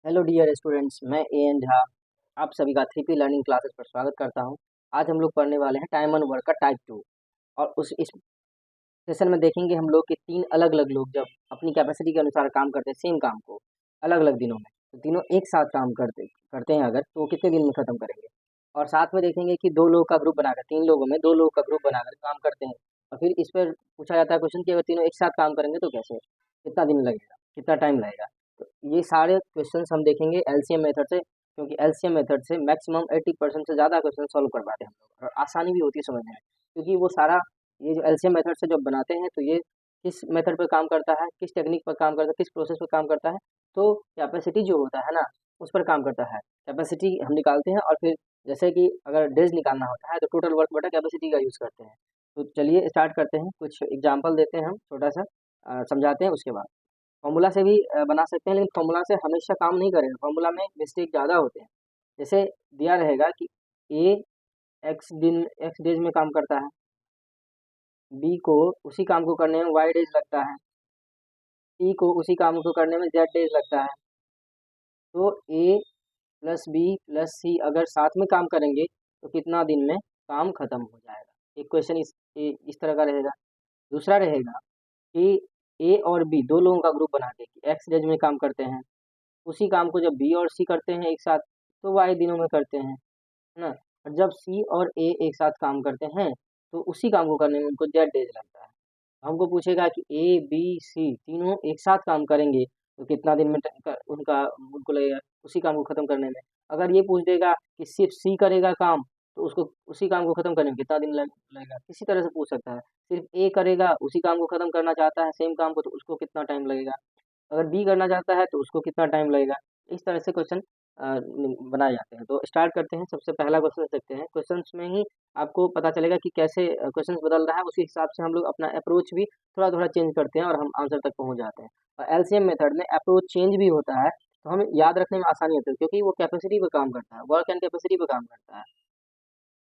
Hello dear students, मैं A N Jha आप सभी का 3P लर्निंग क्लासेस पर स्वागत करता हूं। आज हम लोग पढ़ने वाले हैं टाइम एंड वर्क का टाइप 2। और उस इस सेशन में देखेंगे हम लोग कि तीन अलग अलग लोग जब अपनी कैपेसिटी के अनुसार काम करते हैं सेम काम को अलग अलग दिनों में, तो तीनों एक साथ काम करते करते हैं अगर, तो वो कितने दिन में ख़त्म करेंगे। और साथ में देखेंगे कि दो लोग का ग्रुप बनाकर, तीन लोगों में दो लोग का ग्रुप बनाकर काम करते हैं। और फिर इस पर पूछा जाता है क्वेश्चन कि अगर तीनों एक साथ काम करेंगे तो कैसे, कितना दिन लगेगा, कितना टाइम लगेगा। तो ये सारे क्वेश्चंस हम देखेंगे एलसीएम मेथड से, क्योंकि एलसीएम मेथड से मैक्सिमम 80% से ज़्यादा क्वेश्चन सॉल्व कर पाते हैं हम लोग, और आसानी भी होती है समझने में। क्योंकि वो सारा, ये जो एलसीएम मेथड से जब बनाते हैं तो ये किस मेथड पर काम करता है, किस टेक्निक पर काम करता है, किस प्रोसेस पर काम करता है, तो कैपेसिटी जो होता है ना, उस पर काम करता है। कैपेसिटी हम निकालते हैं, और फिर जैसे कि अगर डेज निकालना होता है तो टोटल वर्क बटा कैपेसिटी का यूज़ करते हैं। तो चलिए स्टार्ट करते हैं, कुछ एग्जाम्पल देते हैं हम, छोटा सा समझाते हैं। उसके बाद फॉर्मूला से भी बना सकते हैं, लेकिन फॉर्मूला से हमेशा काम नहीं करेगा, फॉर्मूला में मिस्टेक ज़्यादा होते हैं। जैसे दिया रहेगा कि ए एक्स डेज में काम करता है, बी को उसी काम को करने में वाई डेज लगता है, सी को उसी काम को करने में जेड डेज लगता है। तो ए प्लस बी प्लस सी अगर साथ में काम करेंगे तो कितना दिन में काम खत्म हो जाएगा। एक क्वेश्चन इस तरह का रहेगा। दूसरा रहेगा कि ए और बी दो लोगों का ग्रुप बना के कि एक्स डेज में काम करते हैं, उसी काम को जब बी और सी करते हैं एक साथ तो वाई दिनों में करते हैं, है ना। और जब सी और ए एक साथ काम करते हैं तो उसी काम को करने में उनको जेड डेज लगता है। हमको पूछेगा कि ए बी सी तीनों एक साथ काम करेंगे तो कितना दिन में उनका उनको लगेगा उसी काम को ख़त्म करने में। अगर ये पूछ देगा कि सिर्फ सी करेगा काम तो उसको उसी काम को ख़त्म करने में कितना दिन लगेगा, किसी तरह से पूछ सकता है। सिर्फ ए करेगा, उसी काम को ख़त्म करना चाहता है सेम काम को, तो उसको कितना टाइम लगेगा। अगर बी करना चाहता है तो उसको कितना टाइम लगेगा। इस तरह से क्वेश्चन बनाए जाते हैं। तो स्टार्ट करते हैं, सबसे पहला क्वेश्चन देखते हैं। क्वेश्चंस में ही आपको पता चलेगा कि कैसे क्वेश्चंस बदल रहा है, उसी हिसाब से हम लोग अपना अप्रोच भी थोड़ा थोड़ा चेंज करते हैं और हम आंसर तक पहुंच जाते हैं। और एलसीएम मेथड में अप्रोच चेंज भी होता है, तो हमें याद रखने में आसानी होती है, क्योंकि वो कैपेसिटी पर काम करता है, वर्क एंड कैपेसिटी पर काम करता है।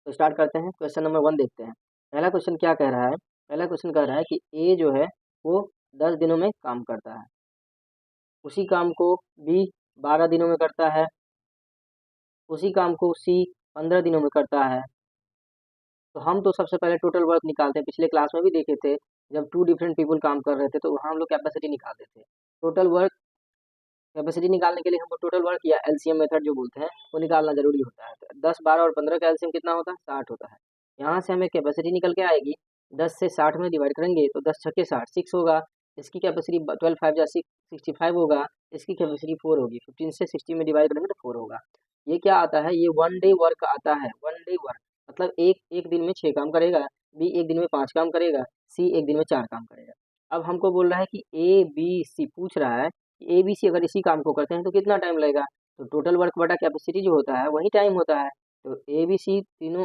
तो स्टार्ट करते हैं, क्वेश्चन नंबर 1 देखते हैं। पहला क्वेश्चन क्या कह रहा है। पहला क्वेश्चन कह रहा है कि ए जो है वो 10 दिनों में काम करता है, उसी काम को बी 12 दिनों में करता है, उसी काम को सी 15 दिनों में करता है। तो हम तो सबसे पहले टोटल वर्क निकालते हैं। पिछले क्लास में भी देखे थे, जब टू डिफरेंट पीपल काम कर रहे थे तो वहाँ हम लोग कैपेसिटी निकालते थे। टोटल वर्क कैपेसिटी निकालने के लिए हमको टोटल वर्क या एलसीएम मेथड जो बोलते हैं वो निकालना जरूरी होता है। तो 10, 12 और 15 का एलसीएम कितना होता है, 60 होता है। यहाँ से हमें कैपेसिटी निकल के आएगी, 10 से 60 में डिवाइड करेंगे तो 10 छक्के 60, 6 होगा। इसकी कैपेसिटी 12 5 या 6 65 होगा। इसकी कैपेसिटी 4 होगी। 15 से 60 में डिवाइड करेंगे तो 4 होगा। ये क्या आता है, ये 1 डे वर्क आता है। 1 डे वर्क मतलब एक एक दिन में 6 काम करेगा, बी एक दिन में 5 काम करेगा, सी एक दिन में 4 काम करेगा। अब हमको बोल रहा है कि ए बी सी पूछ रहा है कि ए बी सी अगर इसी काम को करते हैं तो कितना टाइम लगेगा। तो टोटल वर्क बटा कैपेसिटी जो होता है वही टाइम होता है। तो ए बी सी तीनों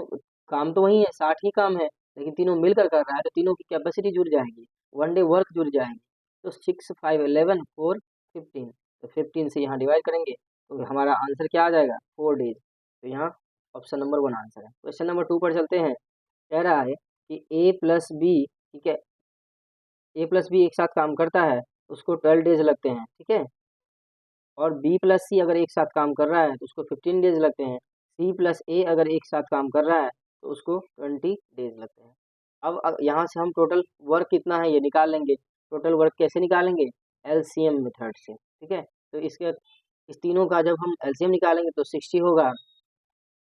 काम तो वही है, 60 ही काम है, लेकिन तीनों मिलकर कर रहा है तो तीनों की कैपेसिटी जुड़ जाएगी, 1 डे वर्क जुड़ जाएगी। तो 6 5 11 4 15, तो 15 से यहाँ डिवाइड करेंगे तो हमारा आंसर क्या आ जाएगा, 4 डेज। तो यहाँ ऑप्शन नंबर 1 आंसर है। क्वेश्चन नंबर 2 पर चलते हैं। कह रहा है कि ए प्लस बी, ठीक है, ए प्लस बी एक साथ काम करता है, उसको 12 डेज लगते हैं, ठीक है। और बी प्लस सी अगर एक साथ काम कर रहा है तो उसको 15 डेज लगते हैं। सी प्लस ए अगर एक साथ काम कर रहा है तो उसको 20 डेज लगते हैं। अब यहाँ से हम टोटल वर्क कितना है ये निकाल लेंगे। टोटल वर्क कैसे निकालेंगे, एलसीएम मेथड से, ठीक है। तो इसके इस तीनों का जब हम एलसीएम निकालेंगे तो 60 होगा।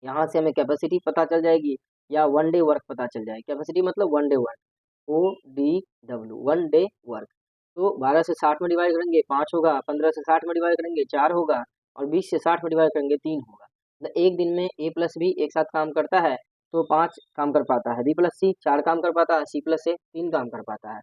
यहाँ से हमें कैपेसिटी पता चल जाएगी या 1 डे वर्क पता चल जाएगी। कैपेसिटी मतलब 1 day work, ODW, 1 day work. तो 12 से 60 में डिवाइड करेंगे 5 होगा, 15 से 60 में डिवाइड करेंगे 4 होगा, और 20 से 60 में डिवाइड करेंगे 3 होगा। मतलब एक दिन में ए प्लस बी एक साथ काम करता है तो 5 काम कर पाता है, बी प्लस सी 4 काम कर पाता है, सी प्लस ए 3 काम कर पाता है।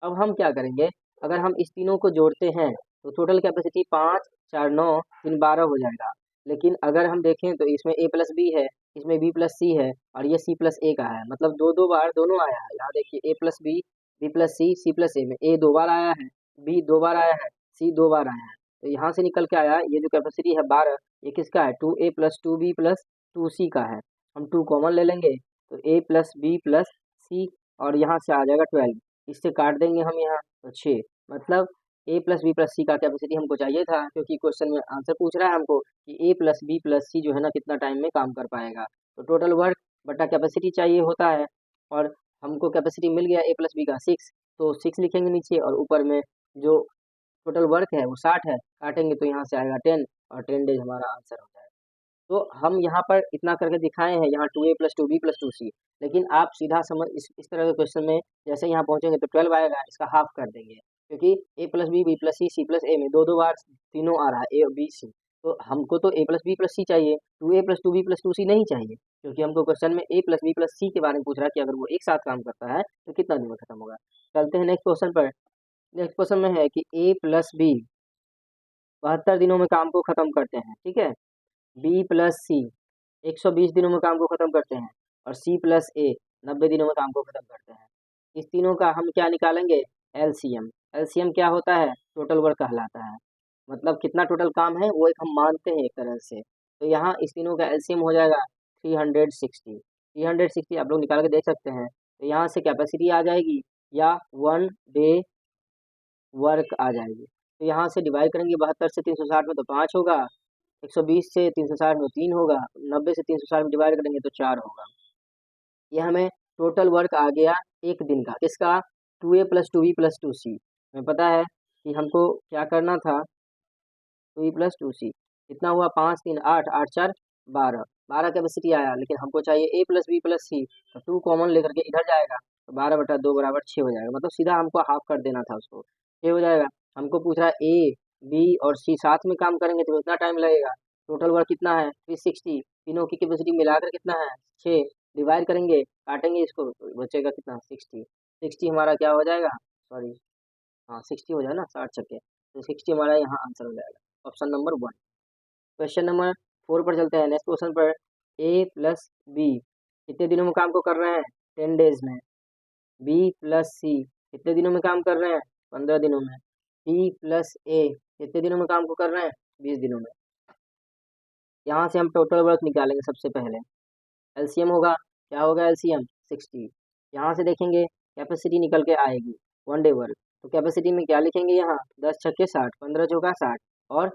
अब हम क्या करेंगे, अगर हम इस तीनों को जोड़ते हैं तो टोटल कैपेसिटी 5 4 9 3 12 हो जाएगा। लेकिन अगर हम देखें तो इसमें ए प्लस बी है, इसमें बी प्लस सी है, और ये सी प्लस ए का है, मतलब दो दो बार दोनों आया है। यहाँ देखिए ए plus B plus C, C plus A में ए 2 बार आया है, बी 2 बार आया है, सी 2 बार आया है। तो यहाँ से निकल के आया ये जो कैपेसिटी है 12, ये किसका है, 2A plus 2B plus 2C का है। हम 2 कॉमन ले लेंगे तो ए प्लस बी प्लस सी, और यहाँ से आ जाएगा 12। इससे काट देंगे हम यहाँ तो 6, मतलब ए प्लस बी प्लस सी का कैपेसिटी हमको चाहिए था, क्योंकि क्वेश्चन में आंसर पूछ रहा है हमको कि ए प्लस बी प्लस सी जो है ना कितना टाइम में काम कर पाएगा। तो टोटल वर्क बटा कैपेसिटी चाहिए होता है, और हमको कैपेसिटी मिल गया ए प्लस बी का 6, तो 6 लिखेंगे नीचे, और ऊपर में जो टोटल वर्क है वो 60 है, काटेंगे तो यहाँ से आएगा 10, और 10 डेज हमारा आंसर हो जाएगा। तो हम यहाँ पर इतना करके दिखाए हैं, यहाँ 2a plus 2b plus 2c, लेकिन आप सीधा समझ इस तरह के क्वेश्चन में जैसे यहाँ पहुँचेंगे तो 12 आएगा, इसका हाफ कर देंगे, क्योंकि a plus B B plus C plus A में दो बार तीनों आ रहा है, ए और बी सी, तो हमको तो a प्लस बी प्लस सी चाहिए, 2a plus 2b plus 2c नहीं चाहिए, क्योंकि हमको क्वेश्चन में a प्लस बी प्लस सी के बारे में पूछ रहा है कि अगर वो एक साथ काम करता है तो कितना दिन में खत्म होगा। चलते हैं नेक्स्ट क्वेश्चन पर। नेक्स्ट क्वेश्चन में है कि a प्लस बी 72 दिनों में काम को खत्म करते हैं, ठीक है, बी प्लस सी 120 दिनों में काम को खत्म करते हैं, और सी प्लस ए 90 दिनों में काम को खत्म करते हैं। इस तीनों का हम क्या निकालेंगे, एलसीएम। एलसीएम क्या होता है, टोटल वर्क कहलाता है, मतलब कितना टोटल काम है वो एक हम मानते हैं एक तरह से। तो यहाँ इस तीनों का एलसीएम हो जाएगा 360 आप लोग निकाल के देख सकते हैं। तो यहाँ से कैपेसिटी आ जाएगी या 1 डे वर्क आ जाएगी। तो यहाँ से डिवाइड करेंगे 72 से 360 में तो 5 होगा, 120 से 360 में 3 होगा, 90 से 360 में डिवाइड करेंगे तो 4 होगा। यह हमें टोटल वर्क आ गया एक दिन का, किसका, 2a plus 2b plus 2c। हमें पता है कि हमको क्या करना था, 2b प्लस 2c कितना हुआ, 5 3 8 8 4 12, 12 कैपेसिटी आया, लेकिन हमको चाहिए a प्लस बी प्लस सी, तो 2 कॉमन लेकर के इधर जाएगा, तो 12/2 बराबर 6 हो जाएगा, मतलब सीधा हमको हाफ कर देना था उसको, 6 हो जाएगा। हमको पूछ रहा है ए बी और सी साथ में काम करेंगे तो कितना टाइम लगेगा, टोटल वर्क कितना है 360, तीनों की कैपेसिटी मिलाकर कितना है 6, डिवाइड करेंगे काटेंगे इसको तो बचेगा कितना 60, 60 हमारा क्या हो जाएगा, सॉरी हाँ 60 हो जाएगा ना, 60 छक्के, तो 60 हमारा यहाँ आंसर हो जाएगा, ऑप्शन नंबर 1। क्वेश्चन नंबर 4 पर चलते हैं। नेक्स्ट क्वेश्चन पर, ए प्लस बी कितने दिनों में काम को कर रहे हैं, 10 डेज में, बी प्लस सी कितने दिनों में काम कर रहे हैं, 15 दिनों में, सी प्लस ए कितने दिनों में काम को कर रहे हैं, 20 दिनों में। यहाँ से हम टोटल वर्क निकालेंगे सबसे पहले, एलसीएम होगा, क्या होगा एलसीएम 60। यहाँ से देखेंगे कैपेसिटी निकल के आएगी 1 डे वर्क, तो कैपेसिटी में क्या लिखेंगे यहाँ 10 छक्के 60, 15 चौका 60 और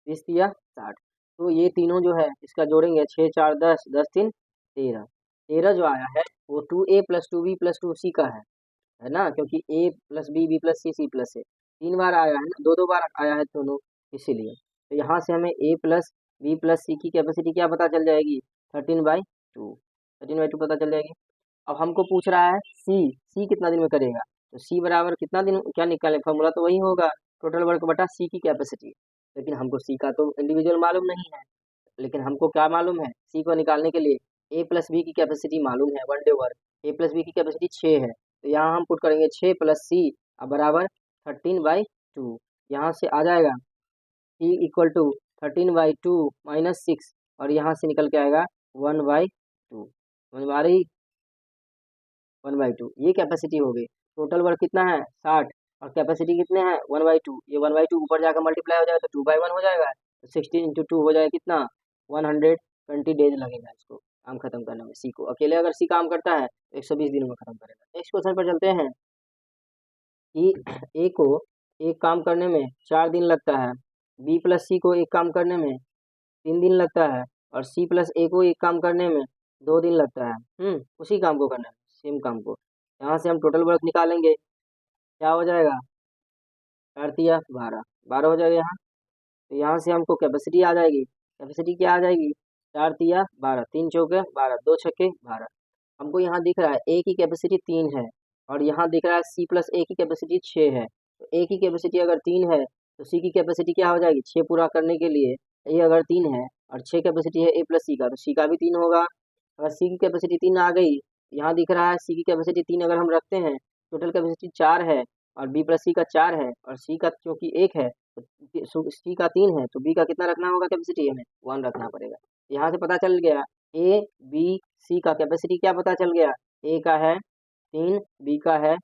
20 तिया 60, तो ये तीनों जो है इसका जोड़ेंगे 6 4 10 10 3 13, 13 जो आया है वो 2a plus 2b plus 2c का है ना, क्योंकि a plus B B plus C C plus A 3 बार आया है ना, दो बार आया है दोनों, इसीलिए। तो यहाँ से हमें a प्लस बी प्लस सी की कैपेसिटी क्या पता चल जाएगी, 13/2, 13/2 पता चल जाएगी। अब हमको पूछ रहा है सी कितना दिन में करेगा, तो सी बराबर कितना दिन, क्या निकाले, फॉर्मूला तो वही होगा, टोटल वर्क बटा सी की कैपेसिटी, लेकिन हमको सी का तो इंडिविजुअल मालूम नहीं है, लेकिन हमको क्या मालूम है, सी को निकालने के लिए ए प्लस बी की कैपेसिटी मालूम है, 1 डे वर्क, ए प्लस बी की कैपेसिटी 6 है, तो यहाँ हम पुट करेंगे 6 प्लस सी बराबर 13/2, यहाँ से आ जाएगा सी इक्वल टू 13/2 माइनस 6, और यहाँ से निकल के आएगा 1/2, हमारी 1/2, ये कैपेसिटी हो गई। टोटल वर्क कितना है 60, और कैपेसिटी कितने हैं 1/2, ये 1/2 ऊपर जाकर मल्टीप्लाई हो जाएगा तो 2/1 हो जाएगा, तो 60 × 2 हो जाएगा कितना 120 डेज लगेगा इसको काम खत्म करने में। सी को अकेले अगर सी काम करता है तो 120 दिनों में खत्म करेगा। नेक्स्ट क्वेश्चन पर चलते हैं कि ए को एक काम करने में 4 दिन लगता है, बी प्लस सी को एक काम करने में 3 दिन लगता है, और सी प्लस ए को एक काम करने में 2 दिन लगता है, उसी काम को करने में, सेम काम को। यहाँ से हम टोटल वर्क निकालेंगे, क्या हो जाएगा 4 तिया 12, 12 हो जाएगा यहाँ। तो यहाँ से हमको कैपेसिटी आ जाएगी, कैपेसिटी क्या आ जाएगी 4 तिया 12, 3 चौके 12, 2 छक्के 12। हमको यहाँ दिख रहा है ए की कैपेसिटी 3 है, और यहाँ दिख रहा है सी प्लस ए की कैपेसिटी 6 है। तो ए की कैपेसिटी अगर 3 है तो सी की कैपेसिटी क्या हो जाएगी, 6 पूरा करने के लिए ए अगर 3 है और 6 कैपेसिटी है ए प्लस सी का, तो सी का भी 3 होगा। अगर सी की कैपेसिटी 3 आ गई, यहाँ दिख रहा है सी की कैपेसिटी 3 अगर हम रखते हैं, टोटल कैपेसिटी 4 है, और बी प्लस सी का 4 है, और सी का क्योंकि 1 है तो सी का 3 है, तो बी का कितना रखना होगा कैपेसिटी, हमें 1 रखना पड़ेगा। यहाँ से पता चल गया ए बी सी का कैपेसिटी क्या पता चल गया, ए का है 3, बी का है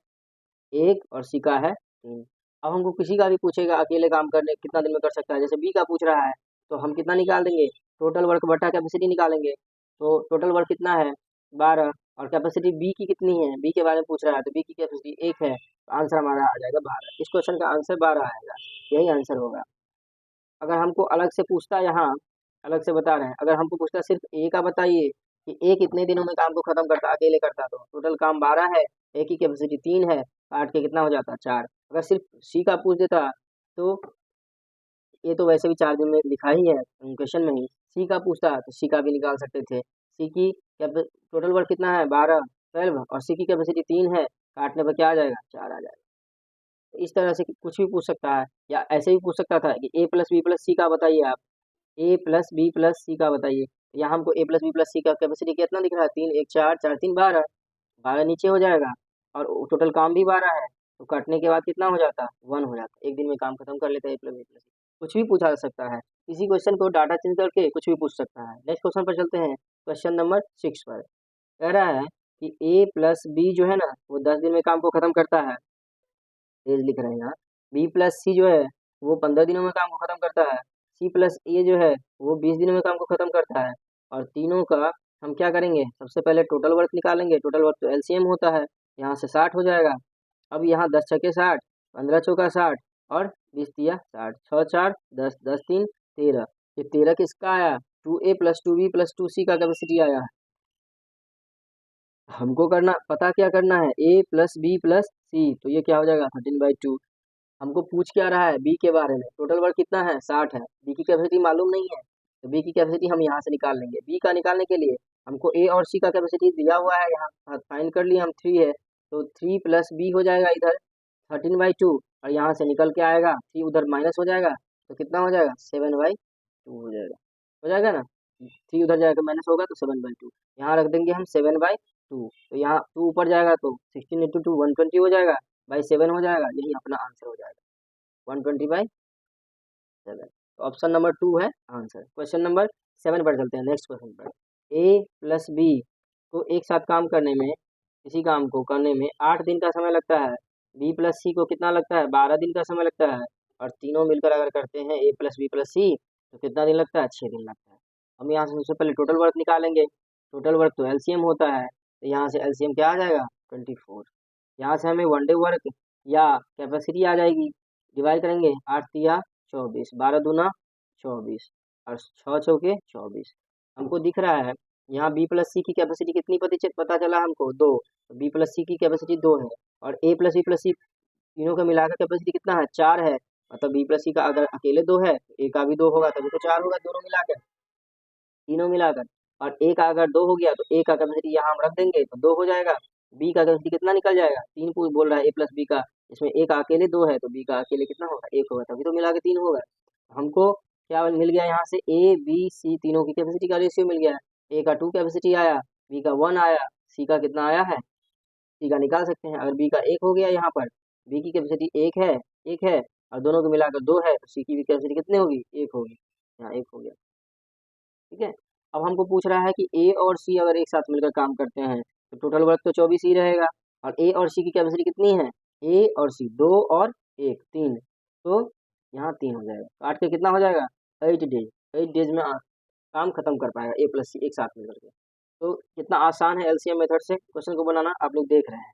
1 और सी का है 3। अब हमको किसी का भी पूछेगा अकेले काम करने कितना दिन में कर सकता है, जैसे बी का पूछ रहा है तो हम कितना निकाल देंगे, टोटल वर्क बटा कैपेसिटी निकालेंगे। तो टोटल वर्क कितना है 12, और कैपेसिटी बी की कितनी है, बी के बारे में पूछ रहा है, तो बी की कैपेसिटी 1 है, तो आंसर हमारा आ जाएगा 12। इस क्वेश्चन का आंसर 12 आएगा, यही आंसर होगा। अगर हमको अलग से पूछता, यहाँ अलग से बता रहे हैं, अगर हमको पूछता सिर्फ ए का बताइए कि ए कितने दिनों में काम को खत्म करता, अकेले करता, तो टोटल काम 12 है, ए की कैपेसिटी 3 है, काट के कितना हो जाता 4। अगर सिर्फ सी का पूछ देता तो ये तो वैसे भी 4 दिन में लिखा ही है क्वेश्चन में ही, सी का पूछता तो सी का भी निकाल सकते थे। सी की टोटल वर्क कितना है 12 और सी की कैपेसिटी 3 है, काटने पर क्या आ जाएगा 4 आ जाएगा। तो इस तरह से कुछ भी पूछ सकता है, या ऐसे भी पूछ सकता था कि ए प्लस बी प्लस सी का बताइए, आप ए प्लस बी प्लस सी का बताइए। तो यहाँ हमको ए प्लस बी प्लस सी का कैपेसिटी कितना दिख रहा है 3, 1 4, 4 3 12, 12 नीचे हो जाएगा और टोटल काम भी 12 है, तो काटने के बाद कितना हो जाता 1 हो जाता। एक दिन में काम खत्म कर लेता है ए प्लस बी प्लस सी। कुछ भी पूछा जा सकता है, इसी क्वेश्चन को डाटा चेंज करके कुछ भी पूछ सकता है। नेक्स्ट क्वेश्चन पर चलते हैं, क्वेश्चन नंबर 6 पर। कह रहा है कि ए प्लस बी जो है ना वो 10 दिन में काम को खत्म करता है, ये लिख रहे हैं यहाँ। बी प्लस सी जो है वो 15 दिनों में काम को खत्म करता है, सी प्लस ए जो है वो 20 दिनों में काम को खत्म करता है। और तीनों का हम क्या करेंगे, सबसे पहले टोटल वर्क निकालेंगे। टोटल वर्क तो एलसीएम होता है, यहाँ से 60 हो जाएगा। अब यहाँ 10 छके 60, 15 चौका 60 और 20 तिया 60, 6 4 10, 10 3 13। ये 13 किसका आया, 2a plus 2b plus 2c का कैपेसिटी आया है। हमको करना पता क्या करना है, ए प्लस बी प्लस सी, तो ये क्या हो जाएगा 13/2। हमको पूछ क्या रहा है बी के बारे में, टोटल वर्क कितना है 60 है, बी की कैपेसिटी मालूम नहीं है, तो बी की कैपेसिटी हम यहाँ से निकाल लेंगे। बी का निकालने के लिए हमको ए और सी का कैपेसिटी दिया हुआ है, यहाँ फाइंड कर लिए हम 3 है, तो 3 प्लस बी हो जाएगा इधर 13/2, और यहाँ से निकल के आएगा 3 उधर माइनस हो जाएगा, तो कितना हो जाएगा 7/2 हो जाएगा ना। 3 उधर जाएगा माइनस होगा तो 7/2, यहाँ रख देंगे हम 7/2, तो यहाँ 2 ऊपर जाएगा तो 16 इंटू 2 120 हो जाएगा, बाई 7 हो जाएगा, यही अपना आंसर हो जाएगा 120/7। तो ऑप्शन नंबर 2 है आंसर। क्वेश्चन नंबर 7 पर चलते हैं, नेक्स्ट क्वेश्चन पर। ए प्लस बी को एक साथ काम करने में, इसी काम को करने में 8 दिन का समय लगता है, बी प्लस सी को कितना लगता है 12 दिन का समय लगता है, और तीनों मिलकर अगर करते हैं ए प्लस बी प्लस सी तो कितना दिन लगता है 6 दिन लगता है। हम यहाँ से सबसे पहले टोटल वर्क निकालेंगे। टोटल वर्क तो एलसीएम होता है, तो यहाँ से एलसीएम क्या आ जाएगा 24। यहाँ से हमें वन डे वर्क या कैपेसिटी आ जाएगी, डिवाइड करेंगे 8 तिया 24, 12 दूना 24 और 6 चौके 24। हमको दिख रहा है यहाँ बी प्लस सी की कैपेसिटी कितनी पता चला हमको 2, तो बी प्लस सी की कैपेसिटी 2 है, और ए प्लस बी प्लस सी तीनों का मिलाकर कैपेसिटी कितना है 4 है, मतलब बी प्लस सी का अगर अकेले 2 है तो ए का भी 2 होगा, तभी तो 4 होगा दोनों मिलाकर, तीनों मिलाकर। और ए का अगर 2 हो गया तो ए का कैपेसिटी यहाँ हम रख देंगे तो 2 हो जाएगा। बी का कैपेसिटी कितना निकल जाएगा 3 बोल रहा है ए प्लस बी का, इसमें ए का अकेले 2 है तो बी का अकेले कितना होगा 1 होगा, तभी तो मिला के 3 होगा। हमको क्या मिल गया यहाँ से ए बी सी तीनों की कैपेसिटी का रेशियो मिल गया है। ए का 2 कैपेसिटी आया, बी का 1 आया, सी का कितना आया है, सी का निकाल सकते हैं। अगर बी का 1 हो गया, यहाँ पर बी की कैपेसिटी 1 है और दोनों को मिलाकर 2 है, तो सी की भी कैपेसिटी कितनी होगी 1 होगी, यहाँ 1 हो गया। ठीक है, अब हमको पूछ रहा है कि ए और सी अगर एक साथ मिलकर काम करते हैं तो टोटल वर्क तो 24 ही रहेगा, और ए और सी की कैपेसिटी कितनी है, ए और सी 2 और 1 3, तो यहाँ 3 हो जाएगा, काट के कितना हो जाएगा 8 डेज। 8 डेज में काम खत्म कर पाएगा ए प्लस सी एक साथ मिलकर के। तो कितना आसान है एलसीएम मेथड से क्वेश्चन को बनाना, आप लोग देख रहे हैं,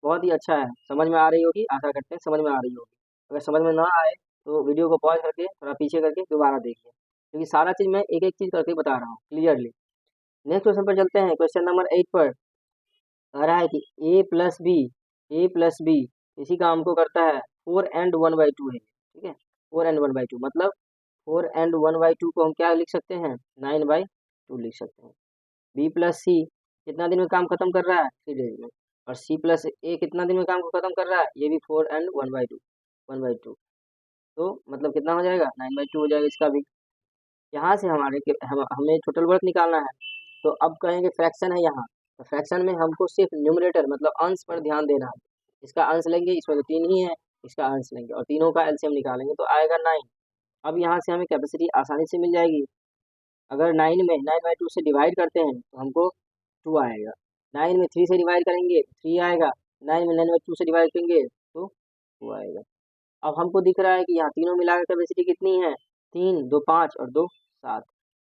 बहुत ही अच्छा है। समझ में आ रही होगी, आशा करते हैं समझ में आ रही होगी। अगर समझ में ना आए तो वीडियो को पॉज करके थोड़ा पीछे करके दोबारा देखिए, क्योंकि सारा चीज़ मैं एक एक चीज़ करके बता रहा हूँ क्लियरली। नेक्स्ट क्वेश्चन पर चलते हैं, क्वेश्चन नंबर 8 पर कह रहा है कि ए प्लस बी इसी काम को करता है 4 and 1/2 है। ठीक है, 4 and 1/2 मतलब 4 and 1/2 को हम क्या लिख सकते हैं 9/2 लिख सकते हैं। बी प्लस सी कितना दिन में काम खत्म कर रहा है 3 डेज में, और सी प्लस ए कितना दिन में काम को खत्म कर रहा है, ये भी 4 and 1/2, तो मतलब कितना हो जाएगा 9/2 हो जाएगा इसका भी। यहाँ से हमें टोटल वर्क निकालना है, तो अब कहेंगे फ्रैक्शन है यहाँ, तो फ्रैक्शन में हमको सिर्फ न्यूमरेटर मतलब अंश पर ध्यान देना है। इसका अंश लेंगे, इसमें तो 3 ही है, इसका अंश लेंगे और तीनों का एलसीएम निकालेंगे तो आएगा 9। अब यहाँ से हमें कैपेसिटी आसानी से मिल जाएगी। अगर 9 में 9/2 से डिवाइड करते हैं तो हमको 2 आएगा, 9 में 3 से डिवाइड करेंगे 3 आएगा, 9 में 9/2 से डिवाइड करेंगे तो 2 आएगा। अब हमको दिख रहा है कि यहाँ तीनों मिलाकर कैपेसिटी कितनी है 3 2 5 और 2 7,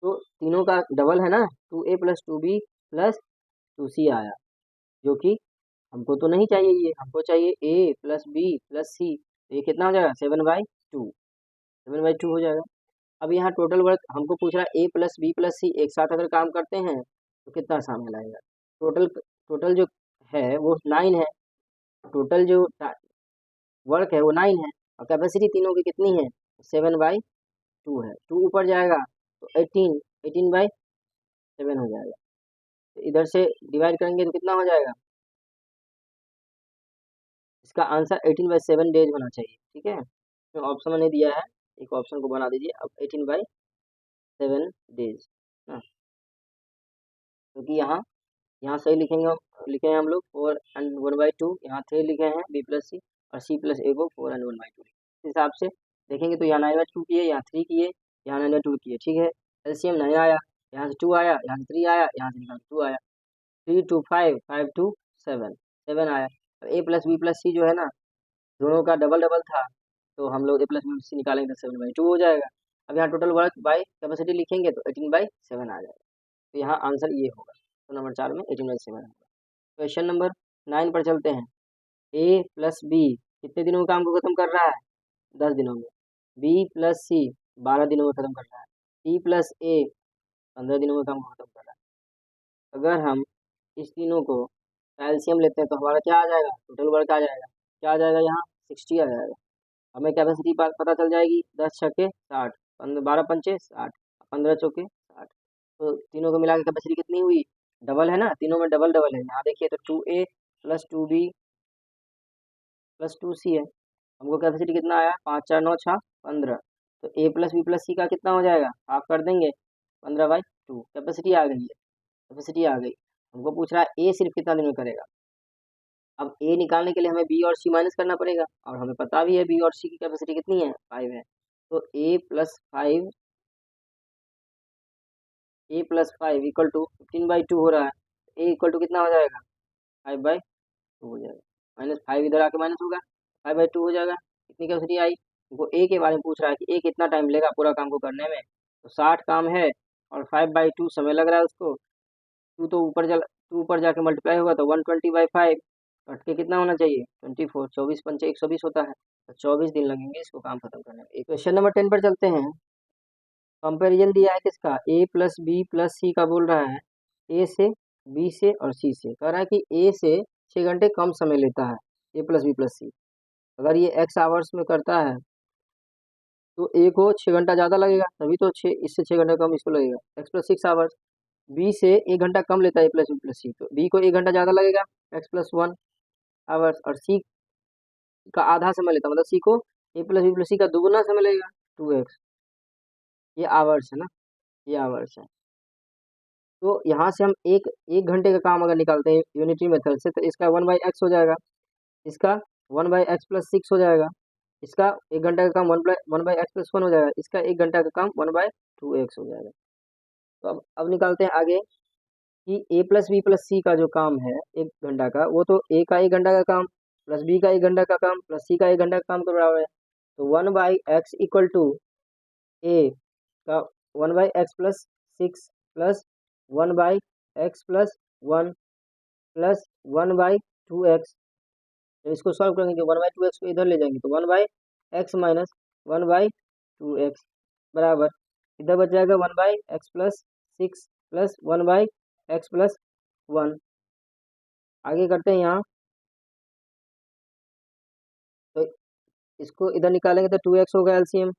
तो तीनों का डबल है ना 2a plus 2b plus 2c आया, जो कि हमको तो नहीं चाहिए, ये हमको चाहिए a प्लस बी प्लस सी। तो ये कितना हो जाएगा 7/2, 7/2 हो जाएगा। अब यहाँ टोटल वर्क हमको पूछ रहा है a प्लस बी प्लस सी एक साथ अगर काम करते हैं तो कितना शामिल आएगा। टोटल टोटल जो है वो 9 है, टोटल जो वर्क है वो 9 है, और कैपेसिटी तीनों की कितनी है 7/2 है। 2 ऊपर जाएगा तो 18/7 हो जाएगा। तो इधर से डिवाइड करेंगे तो कितना हो जाएगा, इसका आंसर 18/7 डेज होना चाहिए। ठीक है, तो ऑप्शन मैंने दिया है, एक ऑप्शन को बना दीजिए अब 18/7 डेज ना, क्योंकि यहाँ सही लिखे हैं हम लोग 4 and 1/2, यहाँ 3 लिखे हैं b प्लस सी, और c प्लस a को 4 and 1/2। इस हिसाब से देखेंगे तो यहाँ 9/2 किए, यहाँ 3 किए, यहाँ 9/2 किए। ठीक है, एलसीएम 9 आया, यहाँ से 2 आया, यहाँ से 3 आया, यहाँ से निकाल 2 आया, 3 2 5 5 2 7 7 आया। और a प्लस बी प्लस सी जो है ना, दोनों का डबल डबल था, तो हम लोग a प्लस बी प्लस सी निकालेंगे तो 7/2 हो जाएगा। अब यहाँ टोटल वर्क बाई कैपेसिटी लिखेंगे तो 18/7 आ जाएगा। तो यहाँ आंसर ये होगा, तो नंबर 4 में 18/7 होगा। क्वेश्चन नंबर 9 पर चलते हैं। a प्लस बी कितने दिनों में काम को खत्म कर रहा है, 10 दिनों में। b प्लस सी 12 दिनों में खत्म कर रहा है। c प्लस a 15 दिनों में काम को खत्म कर रहा है। अगर हम इस तीनों को एलसीएम लेते हैं तो हमारा क्या आ जाएगा, टोटल वर्क आ जाएगा, क्या आ जाएगा यहाँ 60 आ जाएगा। हमें कैपेसिटी पता चल जाएगी, 10 छक्के 60, 12 पंचे 60, 15 चौके 60। तो तीनों को मिला के कैपेसिटी कितनी हुई, डबल है ना, तीनों में डबल डबल है। यहाँ देखिए तो 2a plus 2b plus 2c है। हमको कैपेसिटी कितना आया, 5 4 9 6 15। तो a प्लस बी प्लस सी का कितना हो जाएगा, हाफ कर देंगे, 15/2 कैपेसिटी आ गई है, कैपेसिटी आ गई। हमको पूछ रहा है a सिर्फ कितना दिन में करेगा। अब a निकालने के लिए हमें b और c माइनस करना पड़ेगा, और हमें पता भी है b और c की कैपेसिटी कितनी है 5 है। तो a+5 इक्वल टू 15/2 हो रहा है। a इक्वल टू कितना हो जाएगा 5/2 हो जाएगा, -5 इधर आके माइनस होगा, 5/2 हो जाएगा। कितनी कैपेसिटी आई, वो a के बारे में पूछ रहा है कि a कितना टाइम लेगा पूरा काम को करने में। तो 60 काम है और 5/2 समय लग रहा है उसको। 2 तो टू ऊपर जाके मल्टीप्लाई होगा तो 120/5 कट के कितना होना चाहिए 24, 24 पंचे 120 होता है, तो 24 दिन लगेंगे इसको काम खत्म करने में। क्वेश्चन नंबर 10 पर चलते हैं। कंपैरिजन दिया है किसका, a प्लस बी प्लस सी का बोल रहा है, a से b से और c से। कह रहा है कि a से 6 घंटे कम समय लेता है a प्लस बी प्लस सी। अगर ये x आवर्स में करता है तो a को 6 घंटा ज़्यादा लगेगा, तभी तो इससे 6 घंटा कम इसको लगेगा, x प्लस 6 आवर्स। b से 1 घंटा कम लेता है a प्लस बी प्लस सी, तो b को 1 घंटा ज़्यादा लगेगा, x प्लस 1 आवर्स। और c का आधा समय लेता है, मतलब c को a प्लस बी प्लस सी का दोगुना समय लगेगा 2x। ये आवर्स है ना, ये आवर्स है। तो यहाँ से हम एक घंटे का काम अगर निकालते हैं यूनिटरी मेथड से, तो इसका 1/x हो जाएगा, इसका 1/x प्लस 6 हो जाएगा, इसका 1 घंटा का काम 1/x प्लस 1 हो जाएगा, इसका 1 घंटा का काम 1/2x हो जाएगा। तो अब निकालते हैं आगे कि a प्लस बी प्लस सी का जो काम है 1 घंटा का, वो तो a का 1 घंटा का काम प्लस b का 1 घंटा का काम प्लस c का 1 घंटा का काम के बराबर है। तो 1/x इक्वल टू a का 1/x plus 6 plus 1/x plus 1 plus 1/2x। तो इसको सॉल्व करेंगे, 1/2x को इधर ले जाएंगे तो 1/x माइनस 1/2x बराबर, इधर बच जाएगा 1/x plus 6 plus 1/x plus 1। आगे करते हैं यहाँ, तो इसको इधर निकालेंगे तो 2x होगा एलसीएम,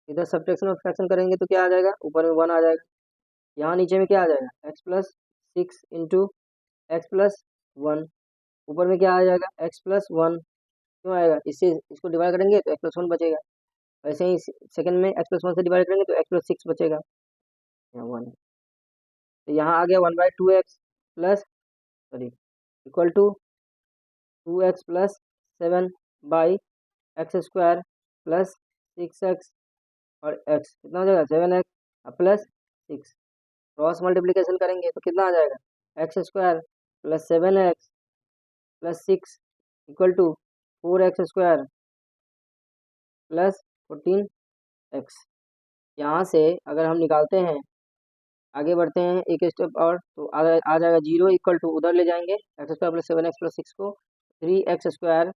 इधर सब्ट्रैक्शन और फ्रैक्शन करेंगे तो क्या आ जाएगा, ऊपर में 1 आ जाएगा, यहाँ नीचे में क्या आ जाएगा x plus 6 into x plus 1, ऊपर में क्या आ जाएगा x प्लस 1। क्यों आएगा, इससे इसको डिवाइड करेंगे तो x प्लस 1 बचेगा, वैसे ही सेकंड में x प्लस 1 से डिवाइड करेंगे तो x प्लस 6 बचेगा, यहाँ 1 है। तो यहाँ आ गया 1/2x plus sorry equal to 2x plus 7/x² plus 6x, और x कितना हो जाएगा 7x प्लस 6। क्रॉस मल्टीप्लीकेशन करेंगे तो कितना आ जाएगा x² plus 7x plus 6 equal to 4x² plus 14x। यहाँ से अगर हम निकालते हैं आगे बढ़ते हैं एक स्टेप और, तो आ जाएगा 0 इक्वल टू, उधर ले जाएंगे एक्स स्क्वायर प्लस 7x+6 को, 3x²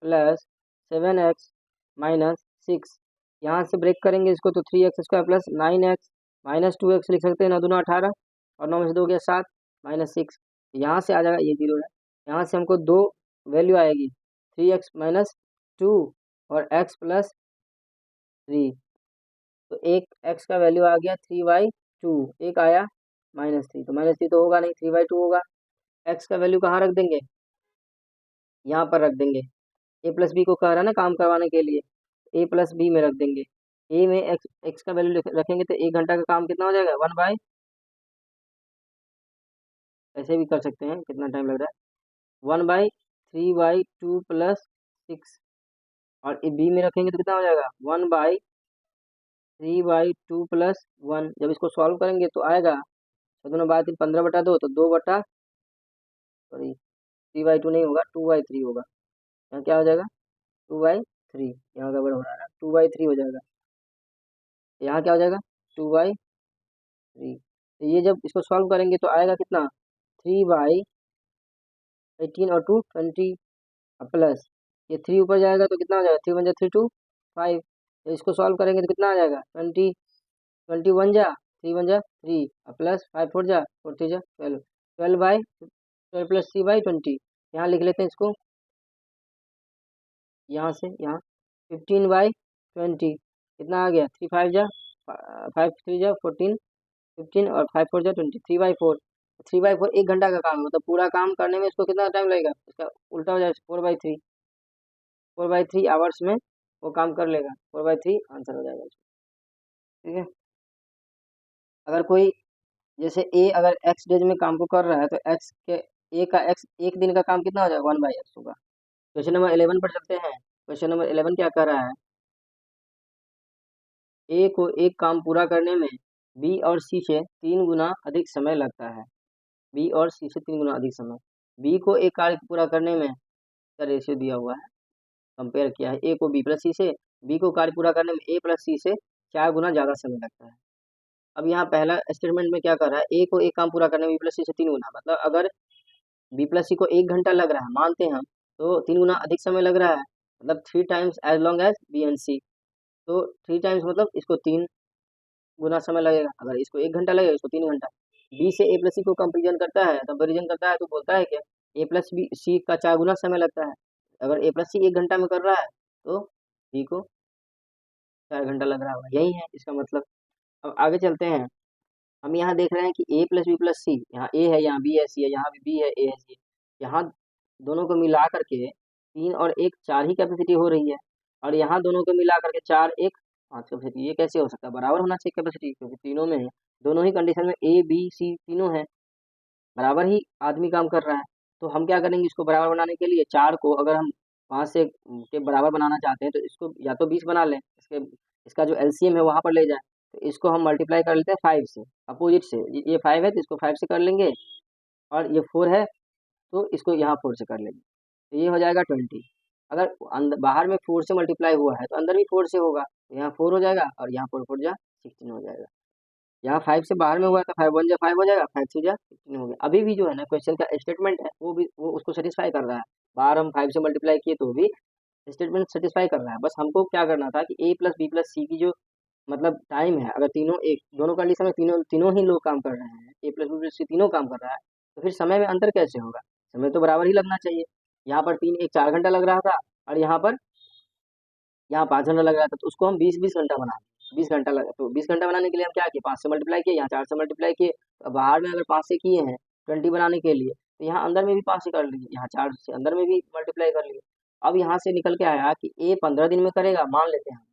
प्लस 7x माइनस 6, यहाँ से ब्रेक करेंगे इसको तो 3x² plus 9x minus 2x लिख सकते हैं, 9 दूना 18 और 9 में से 2 गया 7 माइनस 6, यहाँ से आ जाएगा, ये 0 है, यहाँ से हमको दो वैल्यू आएगी, 3x माइनस 2 और x प्लस 3, तो एक x का वैल्यू आ गया 3/2, एक आया -3, तो -3 तो होगा नहीं, 3/2 होगा। x का वैल्यू कहाँ रख देंगे, यहाँ पर रख देंगे, a प्लस बी को कह रहा है ना काम करवाने के लिए, a प्लस बी में रख देंगे, a में x का वैल्यू रखेंगे तो 1 घंटा का काम कितना हो जाएगा, 1/, ऐसे भी कर सकते हैं, कितना टाइम लग रहा है, 1/3/2 प्लस 6, और बी में रखेंगे तो कितना हो जाएगा, 1/3/2 प्लस 1, जब इसको सॉल्व करेंगे तो आएगा, तो दोनों बात 15/2, तो 2 बटा, सॉरी 3/2 नहीं होगा, 2/3 होगा, यहाँ क्या हो जाएगा, 2/3, यहाँ गड़बड़ हो रहा है, 2/3 हो जाएगा, यहाँ क्या हो जाएगा, 2/3, तो ये जब इसको सॉल्व करेंगे तो आएगा कितना, 3/18 और 2 20, प्लस ये 3 ऊपर जाएगा तो कितना हो जाएगा, 3 1 जा 3 2 5, तो इसको सॉल्व करेंगे तो कितना आ जाएगा, 20 21 जा 3 1 जा 3, प्लस 5 4 जा 4 3 जा 12, 12 प्लस 3/20, यहाँ लिख लेते हैं इसको, यहाँ से यहाँ 15/20, कितना आ गया, 3 5 जा 5 3 जा 14, 15 और 5 4 जा 20, 3/4, 3/4 1 घंटा का काम है, मतलब पूरा काम करने में इसको कितना टाइम लगेगा, इसका उल्टा हो जाएगा, 4/3, 4/3 आवर्स में वो काम कर लेगा, 4/3 आंसर हो जाएगा इसका, ठीक है। अगर कोई जैसे ए अगर एक्स डेज में काम को कर रहा है तो एक्स के ए का एक्स एक दिन का काम कितना हो जाएगा, 1/x होगा। क्वेश्चन नंबर 11 पर चलते हैं, क्वेश्चन नंबर 11 क्या कर रहा है, ए को एक काम पूरा करने में बी और सी से 3 गुना अधिक समय लगता है, बी और सी से 3 गुना अधिक समय, बी को एक कार्य पूरा करने में, का रेशियो दिया हुआ है, कंपेयर किया है, ए को बी प्लस सी से, बी को कार्य पूरा करने में ए प्लस सी से 4 गुना ज़्यादा समय लगता है। अब यहाँ पहला स्टेटमेंट में क्या कर रहा है, ए को एक काम पूरा करने में बी प्लस सी से 3 गुना, मतलब अगर बी प्लस सी को 1 घंटा लग रहा है मानते हैं हम, तो 3 गुना अधिक समय लग रहा है, मतलब 3 times as long as B and C, तो 3 टाइम्स मतलब इसको 3 गुना समय लगेगा, अगर इसको 1 घंटा लगेगा इसको 3 घंटा। बी से ए प्लस सी को कंपेरिजन करता है, कंपेरिजन करता है तो बोलता है क्या, ए प्लस बी सी का 4 गुना समय लगता है, अगर ए प्लस सी 1 घंटा में कर रहा है तो बी को 4 घंटा लग रहा होगा, यही है इसका मतलब। अब आगे चलते हैं, हम यहाँ देख रहे हैं कि ए प्लस बी प्लस सी, यहाँ ए है, यहाँ बी है, सी है, यहाँ भी बी है, ए है, सी है, यहाँ दोनों को मिला करके 3 और 1 4 ही कैपेसिटी हो रही है, और यहाँ दोनों को मिला करके 4 1 5 कैपेसिटी, ये कैसे हो सकता है, बराबर होना चाहिए कैपेसिटी, क्योंकि तीनों में है, दोनों ही कंडीशन में ए बी सी तीनों है, बराबर ही आदमी काम कर रहा है, तो हम क्या करेंगे, इसको बराबर बनाने के लिए 4 को अगर हम 5 से के बराबर बनाना चाहते हैं तो इसको या तो 20 बना लें, इसका जो एलसीएम है वहाँ पर ले जाएं, तो इसको हम मल्टीप्लाई कर लेते हैं 5 से, अपोजिट से, ये 5 है तो इसको 5 से कर लेंगे, और ये 4 है तो इसको यहाँ 4 से कर लेंगे, तो ये हो जाएगा 20, अगर अंदर बाहर में 4 से मल्टीप्लाई हुआ है तो अंदर भी 4 से होगा, तो यहाँ 4 हो जाएगा और यहाँ 4 4 जा 16 हो जाएगा, यहाँ 5 से बाहर में हुआ तो 5 1 जा 5 हो जाएगा, 5 2 जा 16 हो गया, अभी भी जो है ना क्वेश्चन का स्टेटमेंट है वो भी वो उसको सेटिस्फाई कर रहा है, बाहर हम 5 से मल्टीप्लाई किए तो भी स्टेटमेंट सेटिस्फाई कर रहा है, बस हमको क्या करना था कि ए प्लस बी प्लस सी की जो मतलब टाइम है, अगर तीनों एक दोनों कंडीशन में तीनों तीनों ही लोग काम कर रहे हैं, ए प्लस बी प्लस सी तीनों काम कर रहा है, तो फिर समय में अंतर कैसे होगा, समय तो बराबर ही लगना चाहिए, यहाँ पर 3 1 4 घंटा लग रहा था और यहाँ 5 घंटा लग रहा था, तो उसको हम 20 20 घंटा बना दें, 20 घंटा लगा, तो 20 घंटा बनाने के लिए हम क्या किए, 5 से मल्टीप्लाई किए, यहाँ 4 से मल्टीप्लाई किए, तो बाहर में अगर 5 से किए हैं 20 बनाने के लिए, तो यहाँ अंदर में भी 5 से कर लिए, यहाँ 4 से अंदर में भी मल्टीप्लाई कर लिए, अब यहाँ से निकल के आया कि ए 15 दिन में करेगा, मान लेते हैं,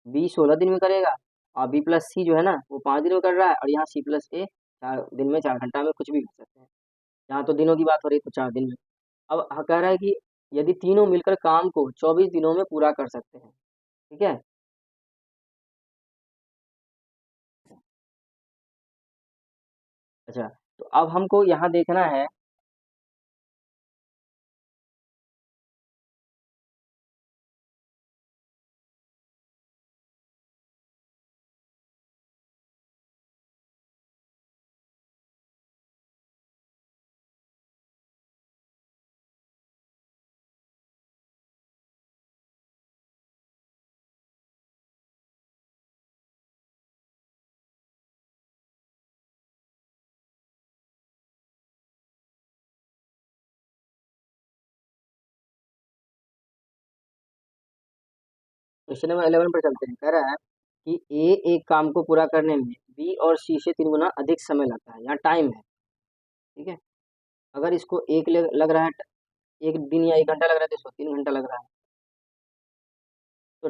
बी 16 दिन में करेगा, और बी प्लस सी जो है ना वो 5 दिन में कर रहा है, और यहाँ सी प्लस ए 4 दिन में 4 घंटा में कुछ भी कर सकते हैं, यहाँ तो दिनों की बात हो रही है तो 4 दिन में। अब कह रहा है कि यदि तीनों मिलकर काम को 24 दिनों में पूरा कर सकते हैं, ठीक है। अच्छा, तो अब हमको यहाँ देखना है, क्वेश्चन नंबर 11 पर चलते हैं। कह रहा है कि ए एक काम को पूरा करने में बी और सी से 3 गुना अधिक समय लगता है। यहाँ टाइम है, ठीक है। अगर इसको लग रहा है, एक दिन या 1 घंटा लग रहा है, तो इसको 3 घंटा लग रहा है। तो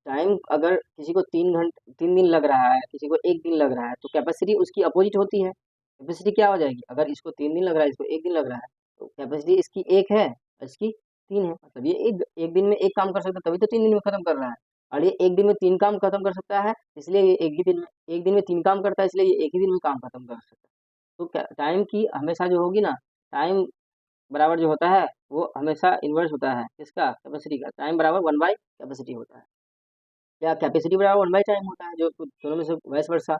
टाइम अगर किसी को 3 दिन लग रहा है, किसी को 1 दिन लग रहा है, तो कैपेसिटी उसकी अपोजिट होती है। कैपेसिटी क्या हो जाएगी? अगर इसको 3 दिन लग रहा है, इसको 1 दिन लग रहा है, तो कैपेसिटी इसकी 1 है, इसकी 3 है। मतलब ये एक दिन में एक काम कर सकता है, तभी तो 3 दिन में खत्म कर रहा है। और ये एक दिन में 3 काम खत्म कर सकता है, इसलिए ये एक दिन में 3 काम करता है, इसलिए ये एक ही दिन में काम खत्म कर सकता है। तो टाइम की हमेशा जो होगी ना, टाइम बराबर जो होता है वो हमेशा इन्वर्स होता है। किसका? कैपेसिटी का। टाइम बराबर 1 बाई कैपेसिटी होता है। क्या कैपेसिटी बराबर 1 बाई टाइम होता है, जो दोनों में से वाइस वर्सा।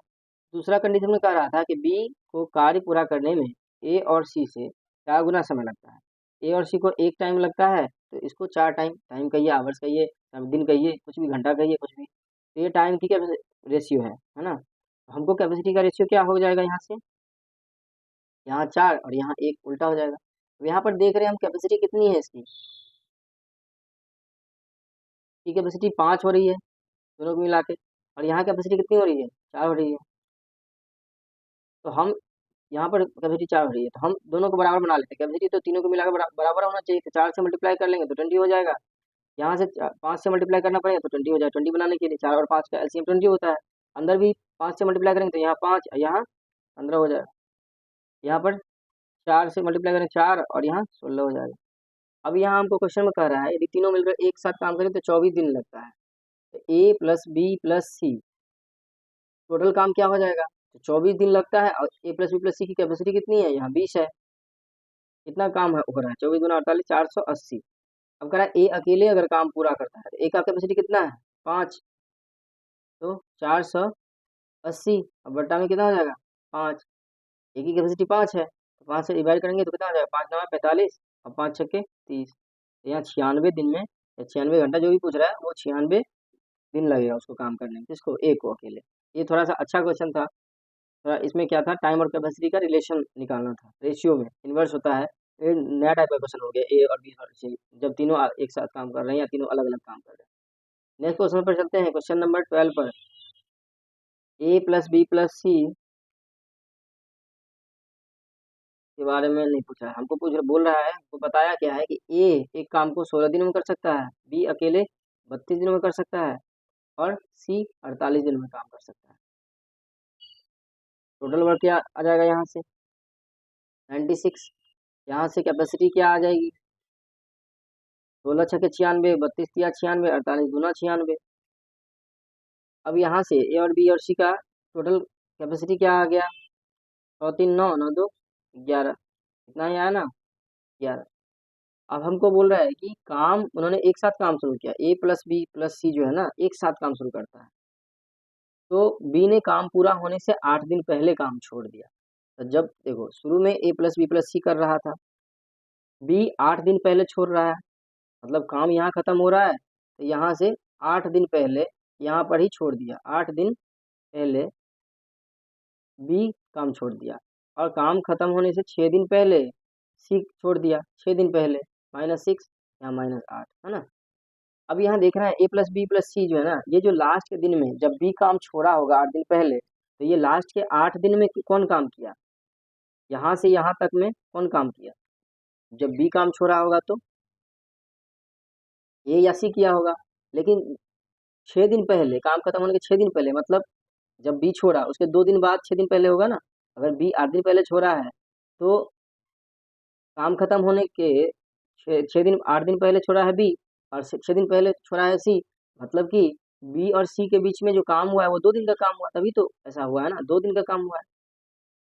दूसरा कंडीशन में कह रहा था कि बी को कार्य पूरा करने में ए और सी से 4 गुना समय लगता है। ए और सी को 1 टाइम लगता है, तो इसको 4 टाइम, टाइम कहिए, आवर्स कहिए, दिन कहिए, कुछ भी, घंटा कहिए, कुछ भी। तो ये टाइम की क्या रेशियो है ना। तो हमको कैपेसिटी का रेशियो क्या हो जाएगा? यहाँ से यहाँ 4 और यहाँ 1 उल्टा हो जाएगा। तो यहाँ पर देख रहे हैं हम कैपेसिटी कितनी है इसकी कैपेसिटी 5 हो रही है दोनों को मिला के, और यहाँ कैपेसिटी कितनी हो रही है? 4 हो रही है। तो हम यहाँ पर कैपेसिटी 4 हो रही है, तो हम दोनों को बराबर बना लेते हैं। कैपेसिटी तो तीनों को मिलाकर बराबर होना चाहिए, तो 4 से मल्टीप्लाई कर लेंगे तो 20 हो जाएगा। यहाँ से 5 से मल्टीप्लाई करना पड़ेगा तो 20 हो जाएगा। 20 बनाने के लिए 4 और 5 का एलसीएम 20 होता है। अंदर भी 5 से मल्टीप्लाई करेंगे तो यहाँ 5, यहाँ 15 हो जाएगा। यहाँ पर 4 से मल्टीप्लाई करेंगे 4 और यहाँ 16 हो जाएगा। अब यहाँ हमको क्वेश्चन में कह रहा है, यदि तीनों मिलकर एक साथ काम करें तो 24 दिन लगता है। तो ए प्लस बी प्लस सी टोटल काम क्या हो जाएगा? तो 24 दिन लगता है, और ए प्लस बी प्लस सी की कैपेसिटी कितनी है? यहाँ 20 है। कितना काम हो रहा है? 24 गुना 48, 480। अब कह रहा है ए अकेले अगर काम पूरा करता है, तो ए का कैपेसिटी कितना है? 5। तो 480, अब बट्टा में कितना हो जाएगा? 5। ए की कैपेसिटी 5 है, तो 5 से डिवाइड करेंगे तो कितना हो जाएगा? 5 9 45 और 5 छक्के 30। तो यहाँ 96 दिन में, या 96 घंटा, जो भी पूछ रहा है, वो 96 दिन लगेगा उसको काम करने में। किसको? ए को अकेले। ये थोड़ा सा अच्छा क्वेश्चन था। थोड़ा इसमें क्या था, टाइम और कैपेसिटी का रिलेशन निकालना था, रेशियो में इन्वर्स होता है। ये नया टाइप का क्वेश्चन हो गया, ए और बी और सी जब तीनों एक साथ काम कर रहे हैं, या तीनों अलग अलग काम कर रहे हैं। नेक्स्ट क्वेश्चन पर चलते हैं, क्वेश्चन नंबर 12 पर। ए प्लस बी प्लस सी के बारे में नहीं पूछा है, हमको बोल रहा है, हमको बताया क्या है कि ए एक काम को 16 दिनों में कर सकता है, बी अकेले 32 दिनों में कर सकता है, और सी 48 दिनों में काम कर सकता है। टोटल वर्क क्या आ जाएगा? यहाँ से 96। यहाँ से कैपेसिटी क्या आ जाएगी? 16 छक्के 96, 32 तिया 96, 48 दूना 96। अब यहाँ से ए और बी और सी का टोटल कैपेसिटी क्या आ गया? 100 3 9 9 2 11, इतना ही आया ना, 11। अब हमको बोल रहा है कि काम उन्होंने एक साथ काम शुरू किया, ए प्लस बी प्लस सी जो है ना, एक साथ काम शुरू करता है। तो बी ने काम पूरा होने से 8 दिन पहले काम छोड़ दिया। तो जब देखो, शुरू में ए प्लस बी प्लस सी कर रहा था, बी 8 दिन पहले छोड़ रहा है, मतलब काम यहाँ खत्म हो रहा है, तो यहाँ से 8 दिन पहले यहाँ पर ही छोड़ दिया। 8 दिन पहले बी काम छोड़ दिया, और काम खत्म होने से 6 दिन पहले सी छोड़ दिया। 6 दिन पहले, -6, यहाँ -8, है ना। अब यहाँ देख रहे हैं ए प्लस बी प्लस सी जो है ना, ये जो लास्ट के दिन में जब बी काम छोड़ा होगा 8 दिन पहले, तो ये लास्ट के 8 दिन में कौन काम किया? यहाँ से यहाँ तक में कौन काम किया? जब बी काम छोड़ा होगा तो ए या सी किया होगा। लेकिन 6 दिन पहले, काम खत्म होने के 6 दिन पहले, मतलब जब बी छोड़ा उसके 2 दिन बाद 6 दिन पहले होगा ना। अगर बी 8 दिन पहले छोड़ा है, तो काम खत्म होने के 6 दिन, 8 दिन पहले छोड़ा है बी, और 6 दिन पहले छोड़ा है सी। मतलब कि बी और सी के बीच में जो काम हुआ है वो 2 दिन का काम हुआ, तभी तो ऐसा हुआ है ना, 2 दिन का काम हुआ है,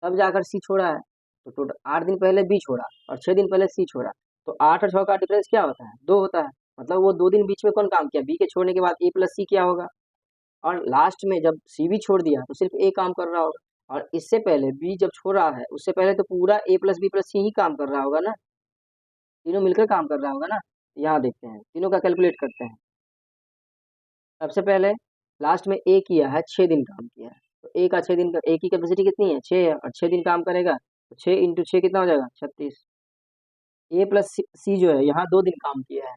तब जाकर सी छोड़ा है। तो टोटल 8 दिन पहले बी छोड़ा और 6 दिन पहले सी छोड़ा, तो 8 और 6 का डिफरेंस क्या होता है? 2 होता है। मतलब वो 2 दिन बीच में कौन काम किया? बी के छोड़ने के बाद ए प्लस सी किया होगा, और लास्ट में जब सी भी छोड़ दिया तो सिर्फ ए काम कर रहा होगा। और इससे पहले बी जब छोड़ रहा है, उससे पहले तो पूरा ए प्लस बी प्लस सी ही काम कर रहा होगा ना, तीनों मिलकर काम कर रहा होगा ना। यहाँ देखते हैं, तीनों का कैलकुलेट करते हैं। सबसे पहले लास्ट में ए किया है, 6 दिन काम किया है, तो ए का 6 दिन का, ए की कैपेसिटी कितनी है? 6 है, और 6 दिन काम करेगा, तो 6 इंटू 6 कितना हो जाएगा? 36। ए प्लस सी जो है यहाँ 2 दिन काम किया है,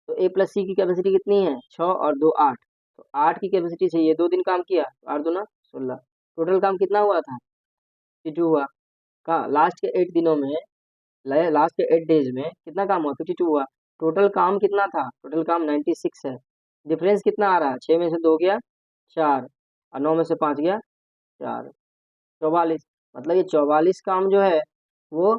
तो ए प्लस सी की कैपेसिटी कितनी है 6 और 2 8। तो 8 की कैपेसिटी से ये 2 दिन काम किया तो 8 दूना 16। टोटल काम कितना हुआ था 52 हुआ। का लास्ट के 8 दिनों में लास्ट के 8 डेज में कितना काम हुआ 52 हुआ। टोटल काम कितना था टोटल काम 96 है। डिफरेंस कितना आ रहा है 6 में से 2 गया 4 और 9 में से 5 गया 4 44। मतलब ये 44 काम जो है वो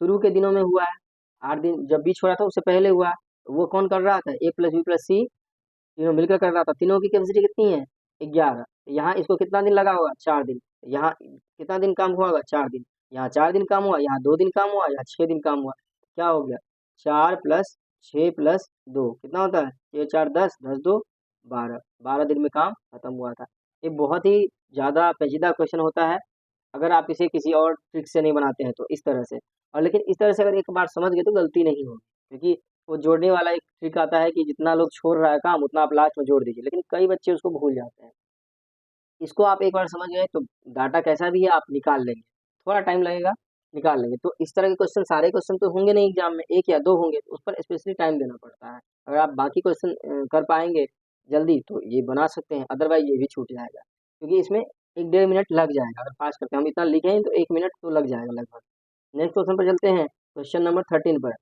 शुरू के दिनों में हुआ है। 8 दिन जब बीच छोड़ा था उससे पहले हुआ है। तो वो कौन कर रहा था ए प्लस बी प्लस सी तीनों मिलकर कर रहा था। तीनों की कैपेसिटी कितनी है 11। यहाँ इसको कितना दिन लगा होगा 4 दिन। यहाँ कितना दिन काम हुआ होगा 4 दिन। यहाँ 4 दिन काम हुआ यहाँ 2 दिन काम हुआ यहाँ 6 दिन काम हुआ। क्या हो गया 4 प्लस 6 प्लस 2 कितना होता है 6 4 10 10 2 12। 12 दिन में काम खत्म हुआ था। ये बहुत ही ज़्यादा पेचीदा क्वेश्चन होता है अगर आप इसे किसी और ट्रिक से नहीं बनाते हैं तो इस तरह से। और लेकिन इस तरह से अगर एक बार समझ गए तो गलती नहीं होगी क्योंकि वो जोड़ने वाला एक ट्रिक आता है कि जितना लोग छोड़ रहा है काम उतना आप लास्ट में जोड़ दीजिए, लेकिन कई बच्चे उसको भूल जाते हैं। इसको आप एक बार समझ गए तो डाटा कैसा भी है आप निकाल लेंगे। थोड़ा टाइम लगेगा निकाल लेंगे। तो इस तरह के क्वेश्चन सारे क्वेश्चन तो होंगे नहीं एग्जाम में, एक या दो होंगे तो उस पर स्पेशली टाइम देना पड़ता है। अगर आप बाकी क्वेश्चन कर पाएंगे जल्दी तो ये बना सकते हैं, अदरवाइज ये भी छूट जाएगा क्योंकि इसमें 1 डेढ़ मिनट लग जाएगा। अगर पास करते हैं हम इतना लिखे हैं तो 1 मिनट तो लग जाएगा लगभग। नेक्स्ट क्वेश्चन पर चलते हैं क्वेश्चन नंबर 13 पर।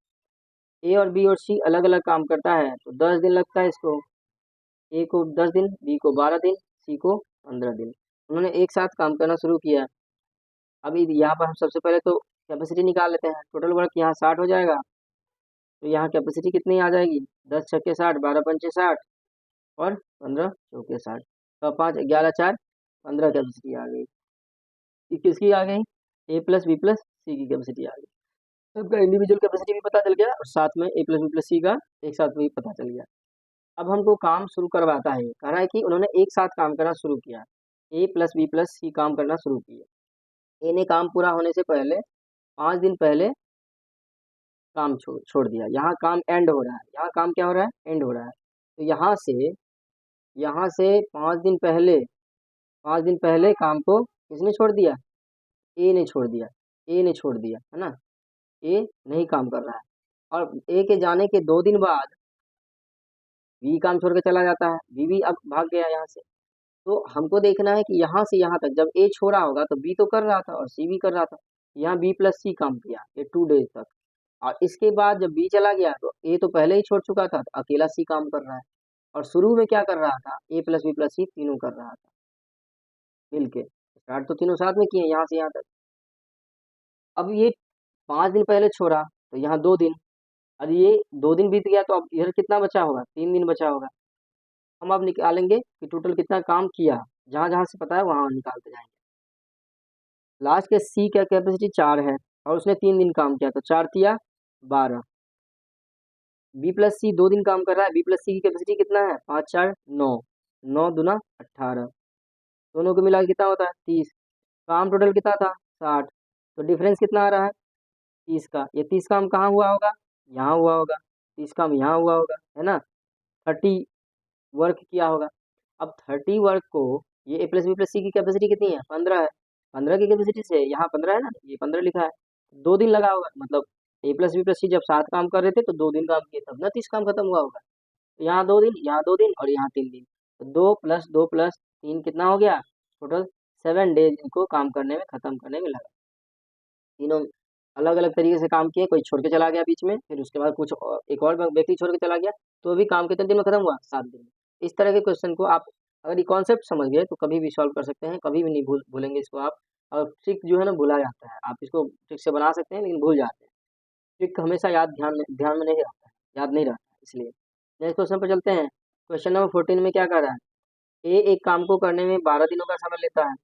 ए और बी और सी अलग अलग काम करता है तो 10 दिन लगता है इसको। ए को 10 दिन, बी को 12 दिन, सी को 15 दिन। उन्होंने एक साथ काम करना शुरू किया। अभी यहाँ पर हम सबसे पहले तो कैपेसिटी निकाल लेते हैं। टोटल वर्क यहाँ 60 हो जाएगा तो यहाँ कैपेसिटी कितनी आ जाएगी 10 छक्के 60 12 पंचे 60 और 15 चौके 60। तो 5 11 4 15 कैपेसिटी आ गई। ये किसकी आ गई ए प्लस बी प्लस सी की कैपेसिटी आ गई। सबका इंडिविजुअल कैपेसिटी भी पता चल गया और साथ में ए प्लस बी प्लस सी का एक साथ भी पता चल गया। अब हमको काम शुरू करवाता है। कह रहा है कि उन्होंने एक साथ काम करना शुरू किया। ए प्लस बी प्लस सी काम करना शुरू किया। ए ने काम पूरा होने से पहले 5 दिन पहले काम छोड़ दिया। यहाँ काम एंड हो रहा है, यहाँ काम क्या हो रहा है एंड हो रहा है। तो यहाँ से 5 दिन पहले काम को किसने छोड़ दिया ए ने छोड़ दिया। ए ने छोड़ दिया है ना। ए नहीं काम कर रहा है और ए के जाने के 2 दिन बाद बी काम छोड़ के चला जाता है। बी भी अब भाग गया यहाँ से। तो हमको देखना है कि यहाँ से यहाँ तक जब ए छोड़ा होगा तो बी तो कर रहा था और सी भी कर रहा था। यहाँ बी प्लस सी काम किया ये 2 डेज तक और इसके बाद जब बी चला गया तो ए तो पहले ही छोड़ चुका था तो अकेला सी काम कर रहा है। और शुरू में क्या कर रहा था ए प्लस बी प्लस सी तीनों कर रहा था मिलके। स्टार्ट तो तीनों साथ में किए यहाँ से यहाँ तक। अब ये 5 दिन पहले छोड़ा तो यहाँ 2 दिन। अब ये 2 दिन बीत गया तो अब इधर कितना बचा होगा 3 दिन बचा होगा। हम अब निकालेंगे कि टोटल कितना काम किया। जहाँ जहाँ से पता है वहाँ निकालते जाएंगे। लास्ट के सी का कैपेसिटी 4 है और उसने 3 दिन काम किया तो 4 तिया 12। बी प्लस सी 2 दिन काम कर रहा है। बी प्लस सी की कैपेसिटी कितना है 5 4 9 9 दूना 18। दोनों को मिला के कितना होता है 30। काम टोटल कितना था 60। तो डिफरेंस कितना आ रहा है 30 का। ये 30 काम कहाँ हुआ होगा यहाँ हुआ होगा। 30 काम यहाँ हुआ होगा है ना। 30 वर्क किया होगा। अब 30 वर्क को ये ए प्लस बी प्लस सी की कैपेसिटी कितनी है 15 है। 15 की कैपेसिटी से यहाँ 15 है ना ये 15 लिखा है। 2 दिन लगा होगा मतलब ए प्लस बी प्लस सी जब 7 काम कर रहे थे तो 2 दिन काम किए तब ना 30 काम खत्म हुआ होगा। तो यहाँ 2 दिन यहाँ 2 दिन और यहाँ 3 दिन। तो 2 + 2 + 3 कितना हो गया टोटल 7 डेज इनको काम करने में खत्म करने में लगा। तीनों अलग अलग तरीके से काम किए। कोई छोड़ के चला गया बीच में फिर उसके बाद एक और व्यक्ति छोड़ के चला गया तो भी काम कितने दिन में खत्म हुआ 7 दिन में। इस तरह के क्वेश्चन को आप अगर ये कॉन्सेप्ट समझ गए तो कभी भी सॉल्व कर सकते हैं। कभी भी नहीं भूलेंगे इसको आप। और ट्रिक जो है ना भुला जाता है। आप इसको ट्रिक से बना सकते हैं लेकिन भूल जाते हैं। ट्रिक हमेशा ध्यान में नहीं रहता है, याद नहीं रहता है इसलिए। नेक्स्ट क्वेश्चन पर चलते हैं। क्वेश्चन नंबर 14 में क्या कर रहा है ए एक काम को करने में 12 दिनों का समय लेता है।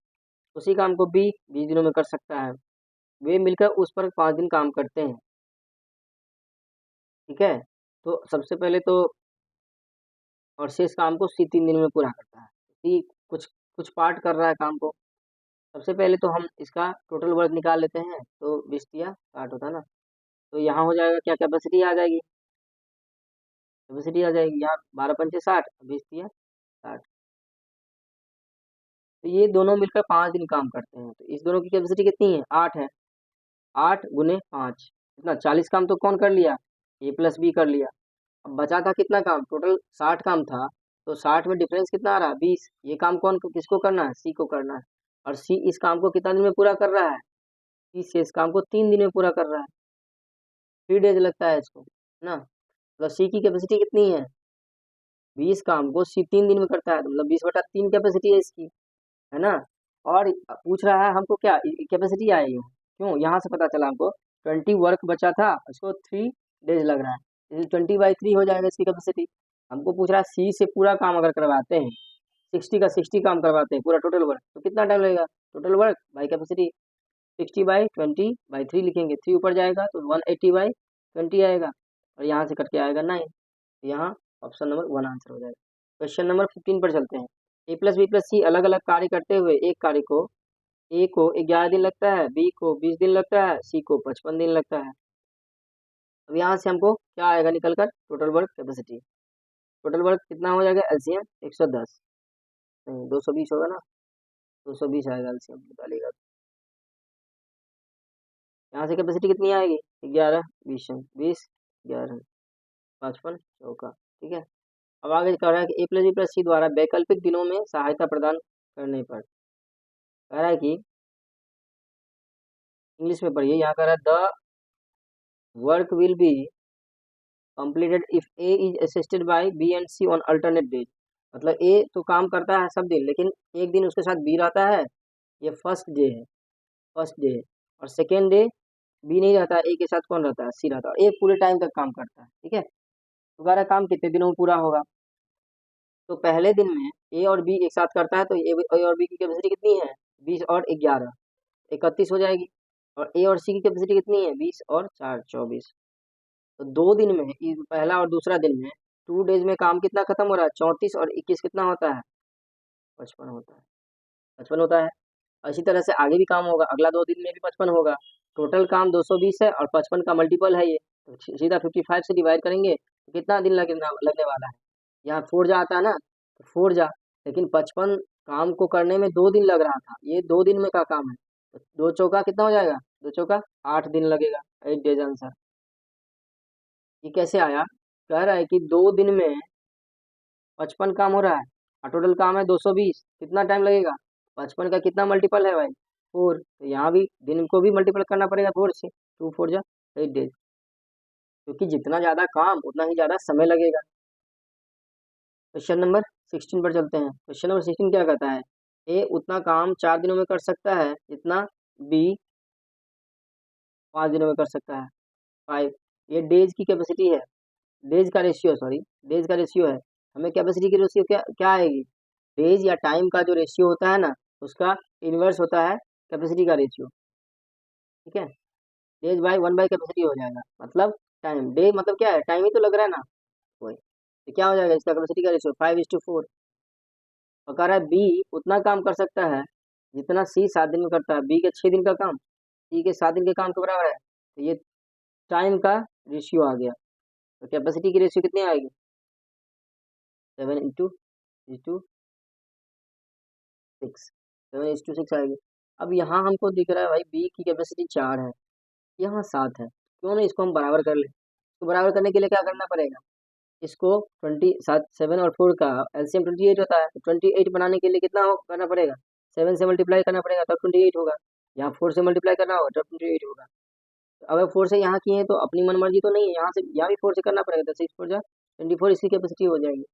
उसी काम को बी 20 दिनों में कर सकता है। वे मिलकर उस पर 5 दिन काम करते हैं। ठीक है। तो सबसे पहले तो और शेष काम को सी 3 दिन में पूरा करता है। सी कुछ कुछ पार्ट कर रहा है काम को। सबसे पहले तो हम इसका टोटल वर्क निकाल लेते हैं तो 20 तिया 60 होता है ना। तो यहाँ हो जाएगा क्या कैपेसिटी आ जाएगी यहाँ 12 पंचे 60 20 तिया 60। तो ये दोनों मिलकर 5 दिन काम करते हैं। तो इस दोनों की कैपेसिटी कितनी है 8 है। 8 × 5 इतना 40 काम तो कौन कर लिया ए प्लस बी कर लिया। अब बचा था कितना काम, टोटल 60 काम था, तो 60 में डिफरेंस कितना आ रहा है, 20। ये काम कौन किसको करना है, सी को करना है। और सी इस काम को कितना दिन में पूरा कर रहा है, सी से इस काम को 3 दिन में पूरा कर रहा है, 3 डेज लगता है इसको, है ना। मतलब सी की कैपेसिटी कितनी है, 20 काम को सी 3 दिन में करता है, तो मतलब 20/3 कैपेसिटी है इसकी, है ना। और पूछ रहा है हमको क्या कैपेसिटी आई है, क्यों, यहाँ से पता चला हमको 20 वर्क बचा था, इसको 3 डेज लग रहा है, 20/3 हो जाएगा इसकी कैपेसिटी। हमको पूछ रहा है सी से पूरा काम अगर करवाते हैं, 60 का 60 काम करवाते हैं पूरा टोटल वर्क, तो कितना टाइम लगेगा, टोटल वर्क बाई कैपेसिटी, 60/20/3 लिखेंगे, 3 ऊपर जाएगा तो 180/20 आएगा, और यहाँ से कट के आएगा 9। तो यहाँ ऑप्शन नंबर 1 आंसर हो जाएगा। क्वेश्चन नंबर 15 पर चलते हैं। ए प्लस बी प्लस सी अलग अलग कार्य करते हुए एक कार्य को ए को 11 दिन लगता है, बी को 20 दिन लगता है, सी को 55 दिन लगता है। अब यहाँ से हमको क्या आएगा निकल कर, total work capacity, total work कितना हो जाएगा, एलसीएम 110, नहीं 220 होगा ना, 220 आएगा एलसीएम निकालेगा। यहाँ से कैपेसिटी कितनी आएगी, 11 20 20 11 55 चौका, ठीक है। अब आगे कह रहा है कि ए प्लस बी प्लस सी द्वारा वैकल्पिक दिनों में सहायता प्रदान करने पर, कह रहा है कि इंग्लिश में पढ़िए, यहाँ कह रहा है the work will be completed if A is assisted by B and C on alternate days। मतलब ए तो काम करता है सब दिन, लेकिन एक दिन उसके साथ बी रहता है, ये फर्स्ट डे है, फर्स्ट डे है। और सेकेंड डे बी नहीं रहता है, ए के साथ कौन रहता है, सी रहता है। ए पूरे टाइम तक काम करता है, ठीक है। तुम्हारा काम कितने दिनों में पूरा होगा, तो पहले दिन में ए और बी एक साथ करता है, तो ए और बी की कैपेसिटी कितनी है, 20 और 11 31 हो जाएगी। और ए और सी की कैपेसिटी कितनी है, 20 और 4 24। तो 2 दिन में पहला और दूसरा दिन में 2 डेज में काम कितना खत्म हो रहा है, 34 और 21 कितना होता है, 55 होता है, 55 होता है। और इसी तरह से आगे भी काम होगा, अगला 2 दिन में भी 55 होगा। टोटल काम 220 है और 55 का मल्टीपल है ये, तो सीधा 55 से डिवाइड करेंगे तो कितना दिन लगने वाला है, यहाँ 4 जा आता है ना, तो 4 जा, लेकिन 55 काम को करने में 2 दिन लग रहा था, ये 2 दिन में का काम है, तो 2 चौका कितना हो जाएगा, 2 चौका 8 दिन लगेगा, 8 डेज आंसर। ये कैसे आया, कह रहा है कि 2 दिन में 55 काम हो रहा है और टोटल काम है 220, कितना टाइम लगेगा, 55 का कितना मल्टीपल है भाई, 4, तो यहाँ भी दिन को भी मल्टीपल करना पड़ेगा 4 से, 2 4 जा 8 डेज, क्योंकि जितना ज़्यादा काम उतना ही ज़्यादा समय लगेगा। क्वेश्चन नंबर 16 पर चलते हैं। क्वेश्चन नंबर 16 क्या कहता है, ए उतना काम 4 दिनों में कर सकता है जितना बी 5 दिनों में कर सकता है, 5। ये डेज की कैपेसिटी है, डेज का रेशियो, सॉरी डेज का रेशियो है। हमें कैपेसिटी की रेशियो क्या क्या आएगी, डेज या टाइम का जो रेशियो होता है ना, उसका इन्वर्स होता है कैपेसिटी का रेशियो, ठीक है। डेज बाय 1 बाय कैपेसिटी हो जाएगा, मतलब टाइम, डे मतलब क्या है, टाइम ही तो लग रहा है ना, वही, तो क्या हो जाएगा इसका कैपेसिटी का रेशियो 5:4। और कह रहा है बी उतना काम कर सकता है जितना सी 7 दिन में करता है, बी के 6 दिन का काम सी के 7 दिन के काम के बराबर है, तो ये टाइम का रेशियो आ गया। तो कैपेसिटी की रेशियो कितनी आएगी, 7:6, 7:6 आएगी। अब यहाँ हमको दिख रहा है भाई बी की कैपेसिटी 4 है, यहाँ 7 है, क्यों नहीं इसको हम बराबर कर ले। तो बराबर करने के लिए क्या करना पड़ेगा, इसको 7 और 4 का एलसीएम 28 होता है, तो 28 बनाने के लिए कितना करना पड़ेगा, 7 से मल्टीप्लाई करना पड़ेगा तब 28 होगा, यहाँ 4 से मल्टीप्लाई करना होगा तब 28 होगा। तो अगर 4 से यहाँ किए तो अपनी मनमर्जी तो नहीं है, यहाँ से यहाँ भी 4 से करना पड़ेगा, तो 6 4 जा 24 इसकी कैपेसिटी हो जाएगी।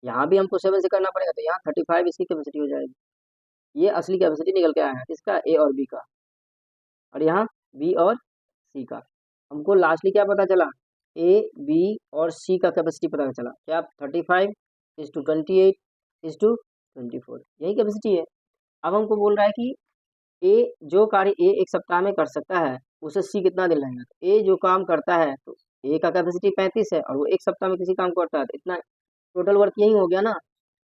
यहाँ भी हमको 7 से करना पड़ेगा, तो यहाँ 35 इसकी कैपेसिटी हो जाएगी। ये असली कैपेसिटी निकल के आया है इसका, ए और बी का, और यहाँ बी और सी का। हमको लास्टली क्या पता चला, ए बी और सी का कैपेसिटी पता चला, क्या 35:28:24, यही कैपेसिटी है। अब हमको बोल रहा है कि ए जो कार्य ए एक सप्ताह में कर सकता है उसे सी कितना दिन लगेगा, तो ए जो काम करता है तो ए का कैपेसिटी 35 है और वो एक सप्ताह में किसी काम को करता है, तो इतना टोटल वर्क यही हो गया ना।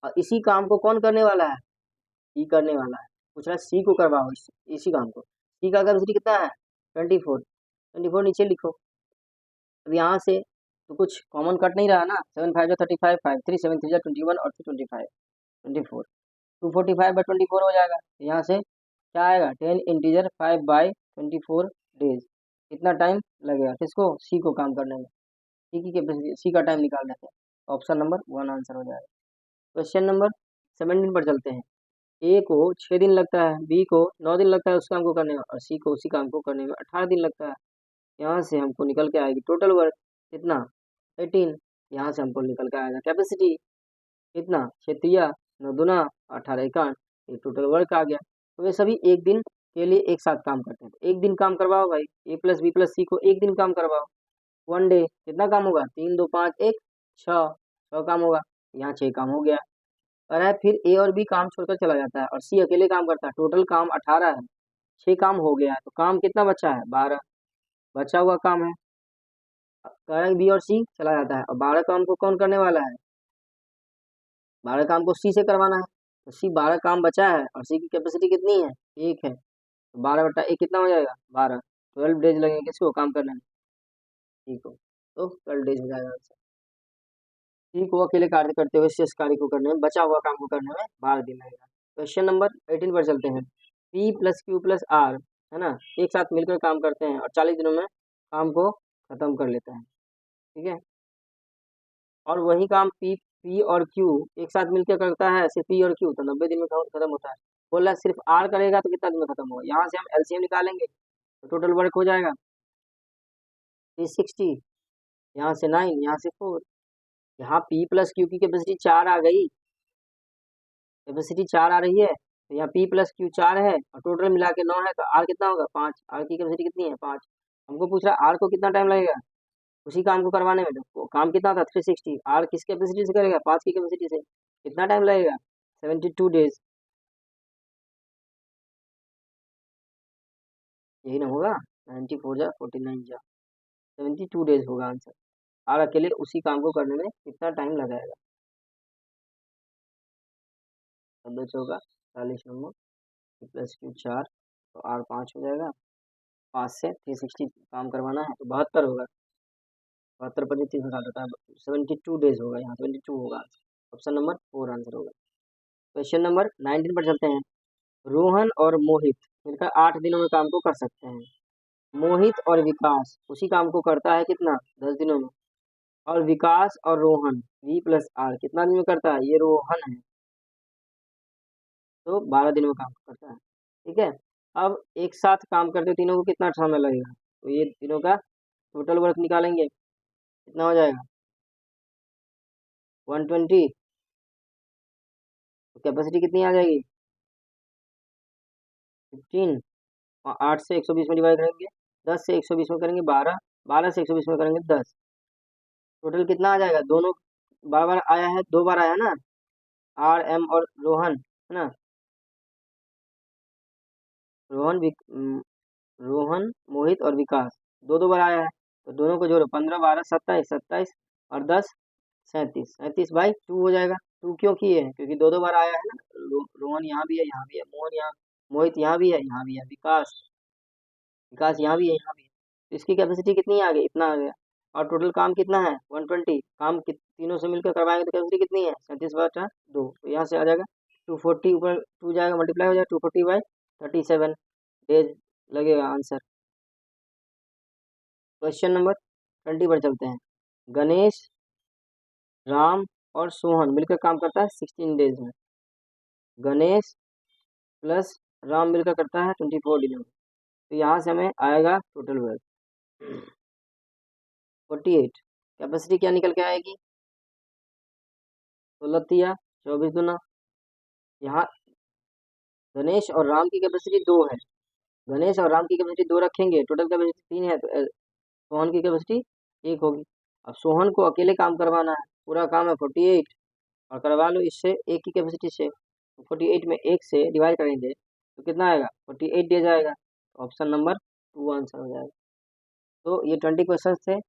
और इसी काम को कौन करने वाला है, सी करने वाला है, पूछ रहा है सी को करवाओ इसी काम को। सी का कैपेसिटी कितना है, 24, 24 नीचे लिखो। अब यहाँ से तो कुछ कॉमन कट नहीं रहा ना, 7 5 35, 5 3 7 3 21 और 25 24, 245/24 हो जाएगा। यहाँ से क्या आएगा, 10 इंटीजर 5/24 डेज, कितना टाइम लगेगा किसको, सी को काम करने में। सी की कैपेसिटी, सी का टाइम निकाल देते हैं। ऑप्शन नंबर 1 आंसर हो जाएगा। क्वेश्चन नंबर 17 पर चलते हैं। ए को 6 दिन लगता है, बी को 9 दिन लगता है उस काम को करने में, और सी को उसी काम को करने में 18 दिन लगता है। यहाँ से हमको निकल के आएगी टोटल वर्क कितना, 18। यहाँ से हमको निकल के आएगा कैपेसिटी कितना, 6 9 दूना 18 इकान, ये टोटल वर्क आ गया। तो ये सभी एक दिन के लिए एक साथ काम करते हैं, तो एक दिन काम करवाओ भाई, ए प्लस बी प्लस सी को एक दिन काम करवाओ। 1 डे कितना काम होगा, 3 2 5 1 6 काम होगा। यहाँ 6 काम हो गया। और है फिर ए और बी काम छोड़कर चला जाता है और सी अकेले काम करता है। टोटल काम 18 है, 6 काम हो गया है, तो काम कितना बचा है, 12 बचा हुआ काम है। कह रहा है बी और सी चला जाता है और 12 काम को कौन करने वाला है, 12 काम को सी से करवाना है। तो सी 12 काम बचा है और सी की कैपेसिटी कितनी है, 1 है, तो 12/1 कितना हो जाएगा, 12। 12 डेज लगेंगे किसको काम करने में, सी को, तो 12 डेज हो जाएगा आंसर। सी को अकेले कार्य करते हुए शेष कार्य को करने में, बचा हुआ काम को करने में 12 दिन लगेगा। क्वेश्चन नंबर 18 पर चलते हैं। P plus Q plus R है ना, एक साथ मिलकर काम करते हैं और 40 दिनों में काम को खत्म कर लेता है, ठीक है। और वही काम पी और क्यू एक साथ मिलकर करता है, सिर्फ पी और क्यू, तो 90 दिन में खत्म होता है। बोल रहा है सिर्फ आर करेगा तो कितना दिन में खत्म होगा। यहाँ से हम एलसीएम निकालेंगे तो टोटल वर्क हो जाएगा 360, यहाँ से 9, यहाँ से 4। यहाँ पी प्लस क्यू की कैपेसिटी 4 आ गई, कैपेसिटी 4 आ रही है, तो यहाँ पी प्लस क्यू 4 है और टोटल मिला के 9 है, तो आर कितना होगा, 5। आर की कैपेसिटी कितनी है, 5। हमको पूछ रहा है आर को कितना टाइम लगेगा उसी काम को करवाने में, तो काम कितना था 360, आर किस कैपेसिटी से करेगा, 5 की कैपेसिटी से, कितना टाइम लगेगा 72 डेज। यही ना होगा, 94 जा 49 जा 72 डेज होगा आंसर। आर अकेले उसी काम को करने में कितना टाइम लगाएगा, 90 होगा 40 नंबर, प्लस क्यू 4, तो आर 5 हो जाएगा। 5 से 360 काम करवाना है तो 72 होगा, 72 पर 3 घटा देता है, 72 डेज होगा, यहाँ 72 होगा। ऑप्शन नंबर 4 आंसर होगा। क्वेश्चन नंबर 19 पर चलते हैं। रोहन और मोहित मिलकर 8 दिनों में काम को कर सकते हैं। मोहित और विकास उसी काम को करता है कितना, 10 दिनों में। और विकास और रोहन वी प्लस आर कितना दिन में करता है, ये रोहन है, तो 12 दिनों में काम करता है, ठीक है। अब एक साथ काम करते तीनों को कितना समय लगेगा, तो ये तीनों का टोटल वर्क निकालेंगे, कितना हो जाएगा 120, तो कैपेसिटी कितनी आ जाएगी 15, और 8 से 120 में डिवाइड करेंगे, 10 से 120 में करेंगे 12, 12 से 120 में करेंगे 10, टोटल कितना आ जाएगा, दोनों बार बार आया है, 2 बार आया है ना, आर एम और रोहन है ना, रोहन रोहन मोहित और विकास दो दो बार आया है, तो दोनों को जोड़ो, 15 12 27, 27 और 10 37, 37/2 हो जाएगा। 2 क्यों किए हैं, क्योंकि दो दो बार आया है ना, रोहन यहाँ भी है, यहाँ भी है, मोहित यहाँ भी है, यहाँ भी है, विकास विकास यहाँ भी है, यहाँ भी है, तो इसकी कैपेसिटी कितनी आ गई, इतना आ गया। और टोटल काम कितना है 120, काम तीनों से मिलकर करवाएंगे तो कैपेसिटी कितनी है 37/2, तो यहाँ से आ जाएगा 240, ऊपर 2 जाएगा मल्टीप्लाई हो जाएगा, 240/37 डेज लगेगा आंसर। क्वेश्चन नंबर 20 पर चलते हैं। गणेश, राम और सोहन मिलकर काम करता है 16 डेज में। गणेश प्लस राम मिलकर करता है 24 दिन में, तो यहाँ से हमें आएगा टोटल वर्क 48। कैपेसिटी क्या निकल के आएगी, 16 तिया 24 दूना। यहाँ गणेश और राम की कैपेसिटी 2 है, गणेश और राम की कैपेसिटी 2 रखेंगे, टोटल कैपेसिटी 3 है, तो सोहन की कैपेसिटी 1 होगी। अब सोहन को अकेले काम करवाना है, पूरा काम है 48, और करवा लो इससे 1 की कैपेसिटी से, 48 में 1 से डिवाइड करेंगे तो कितना आएगा 48 डेज आएगा। ऑप्शन नंबर 2 आंसर हो जाएगा। तो ये 20 क्वेश्चन थे।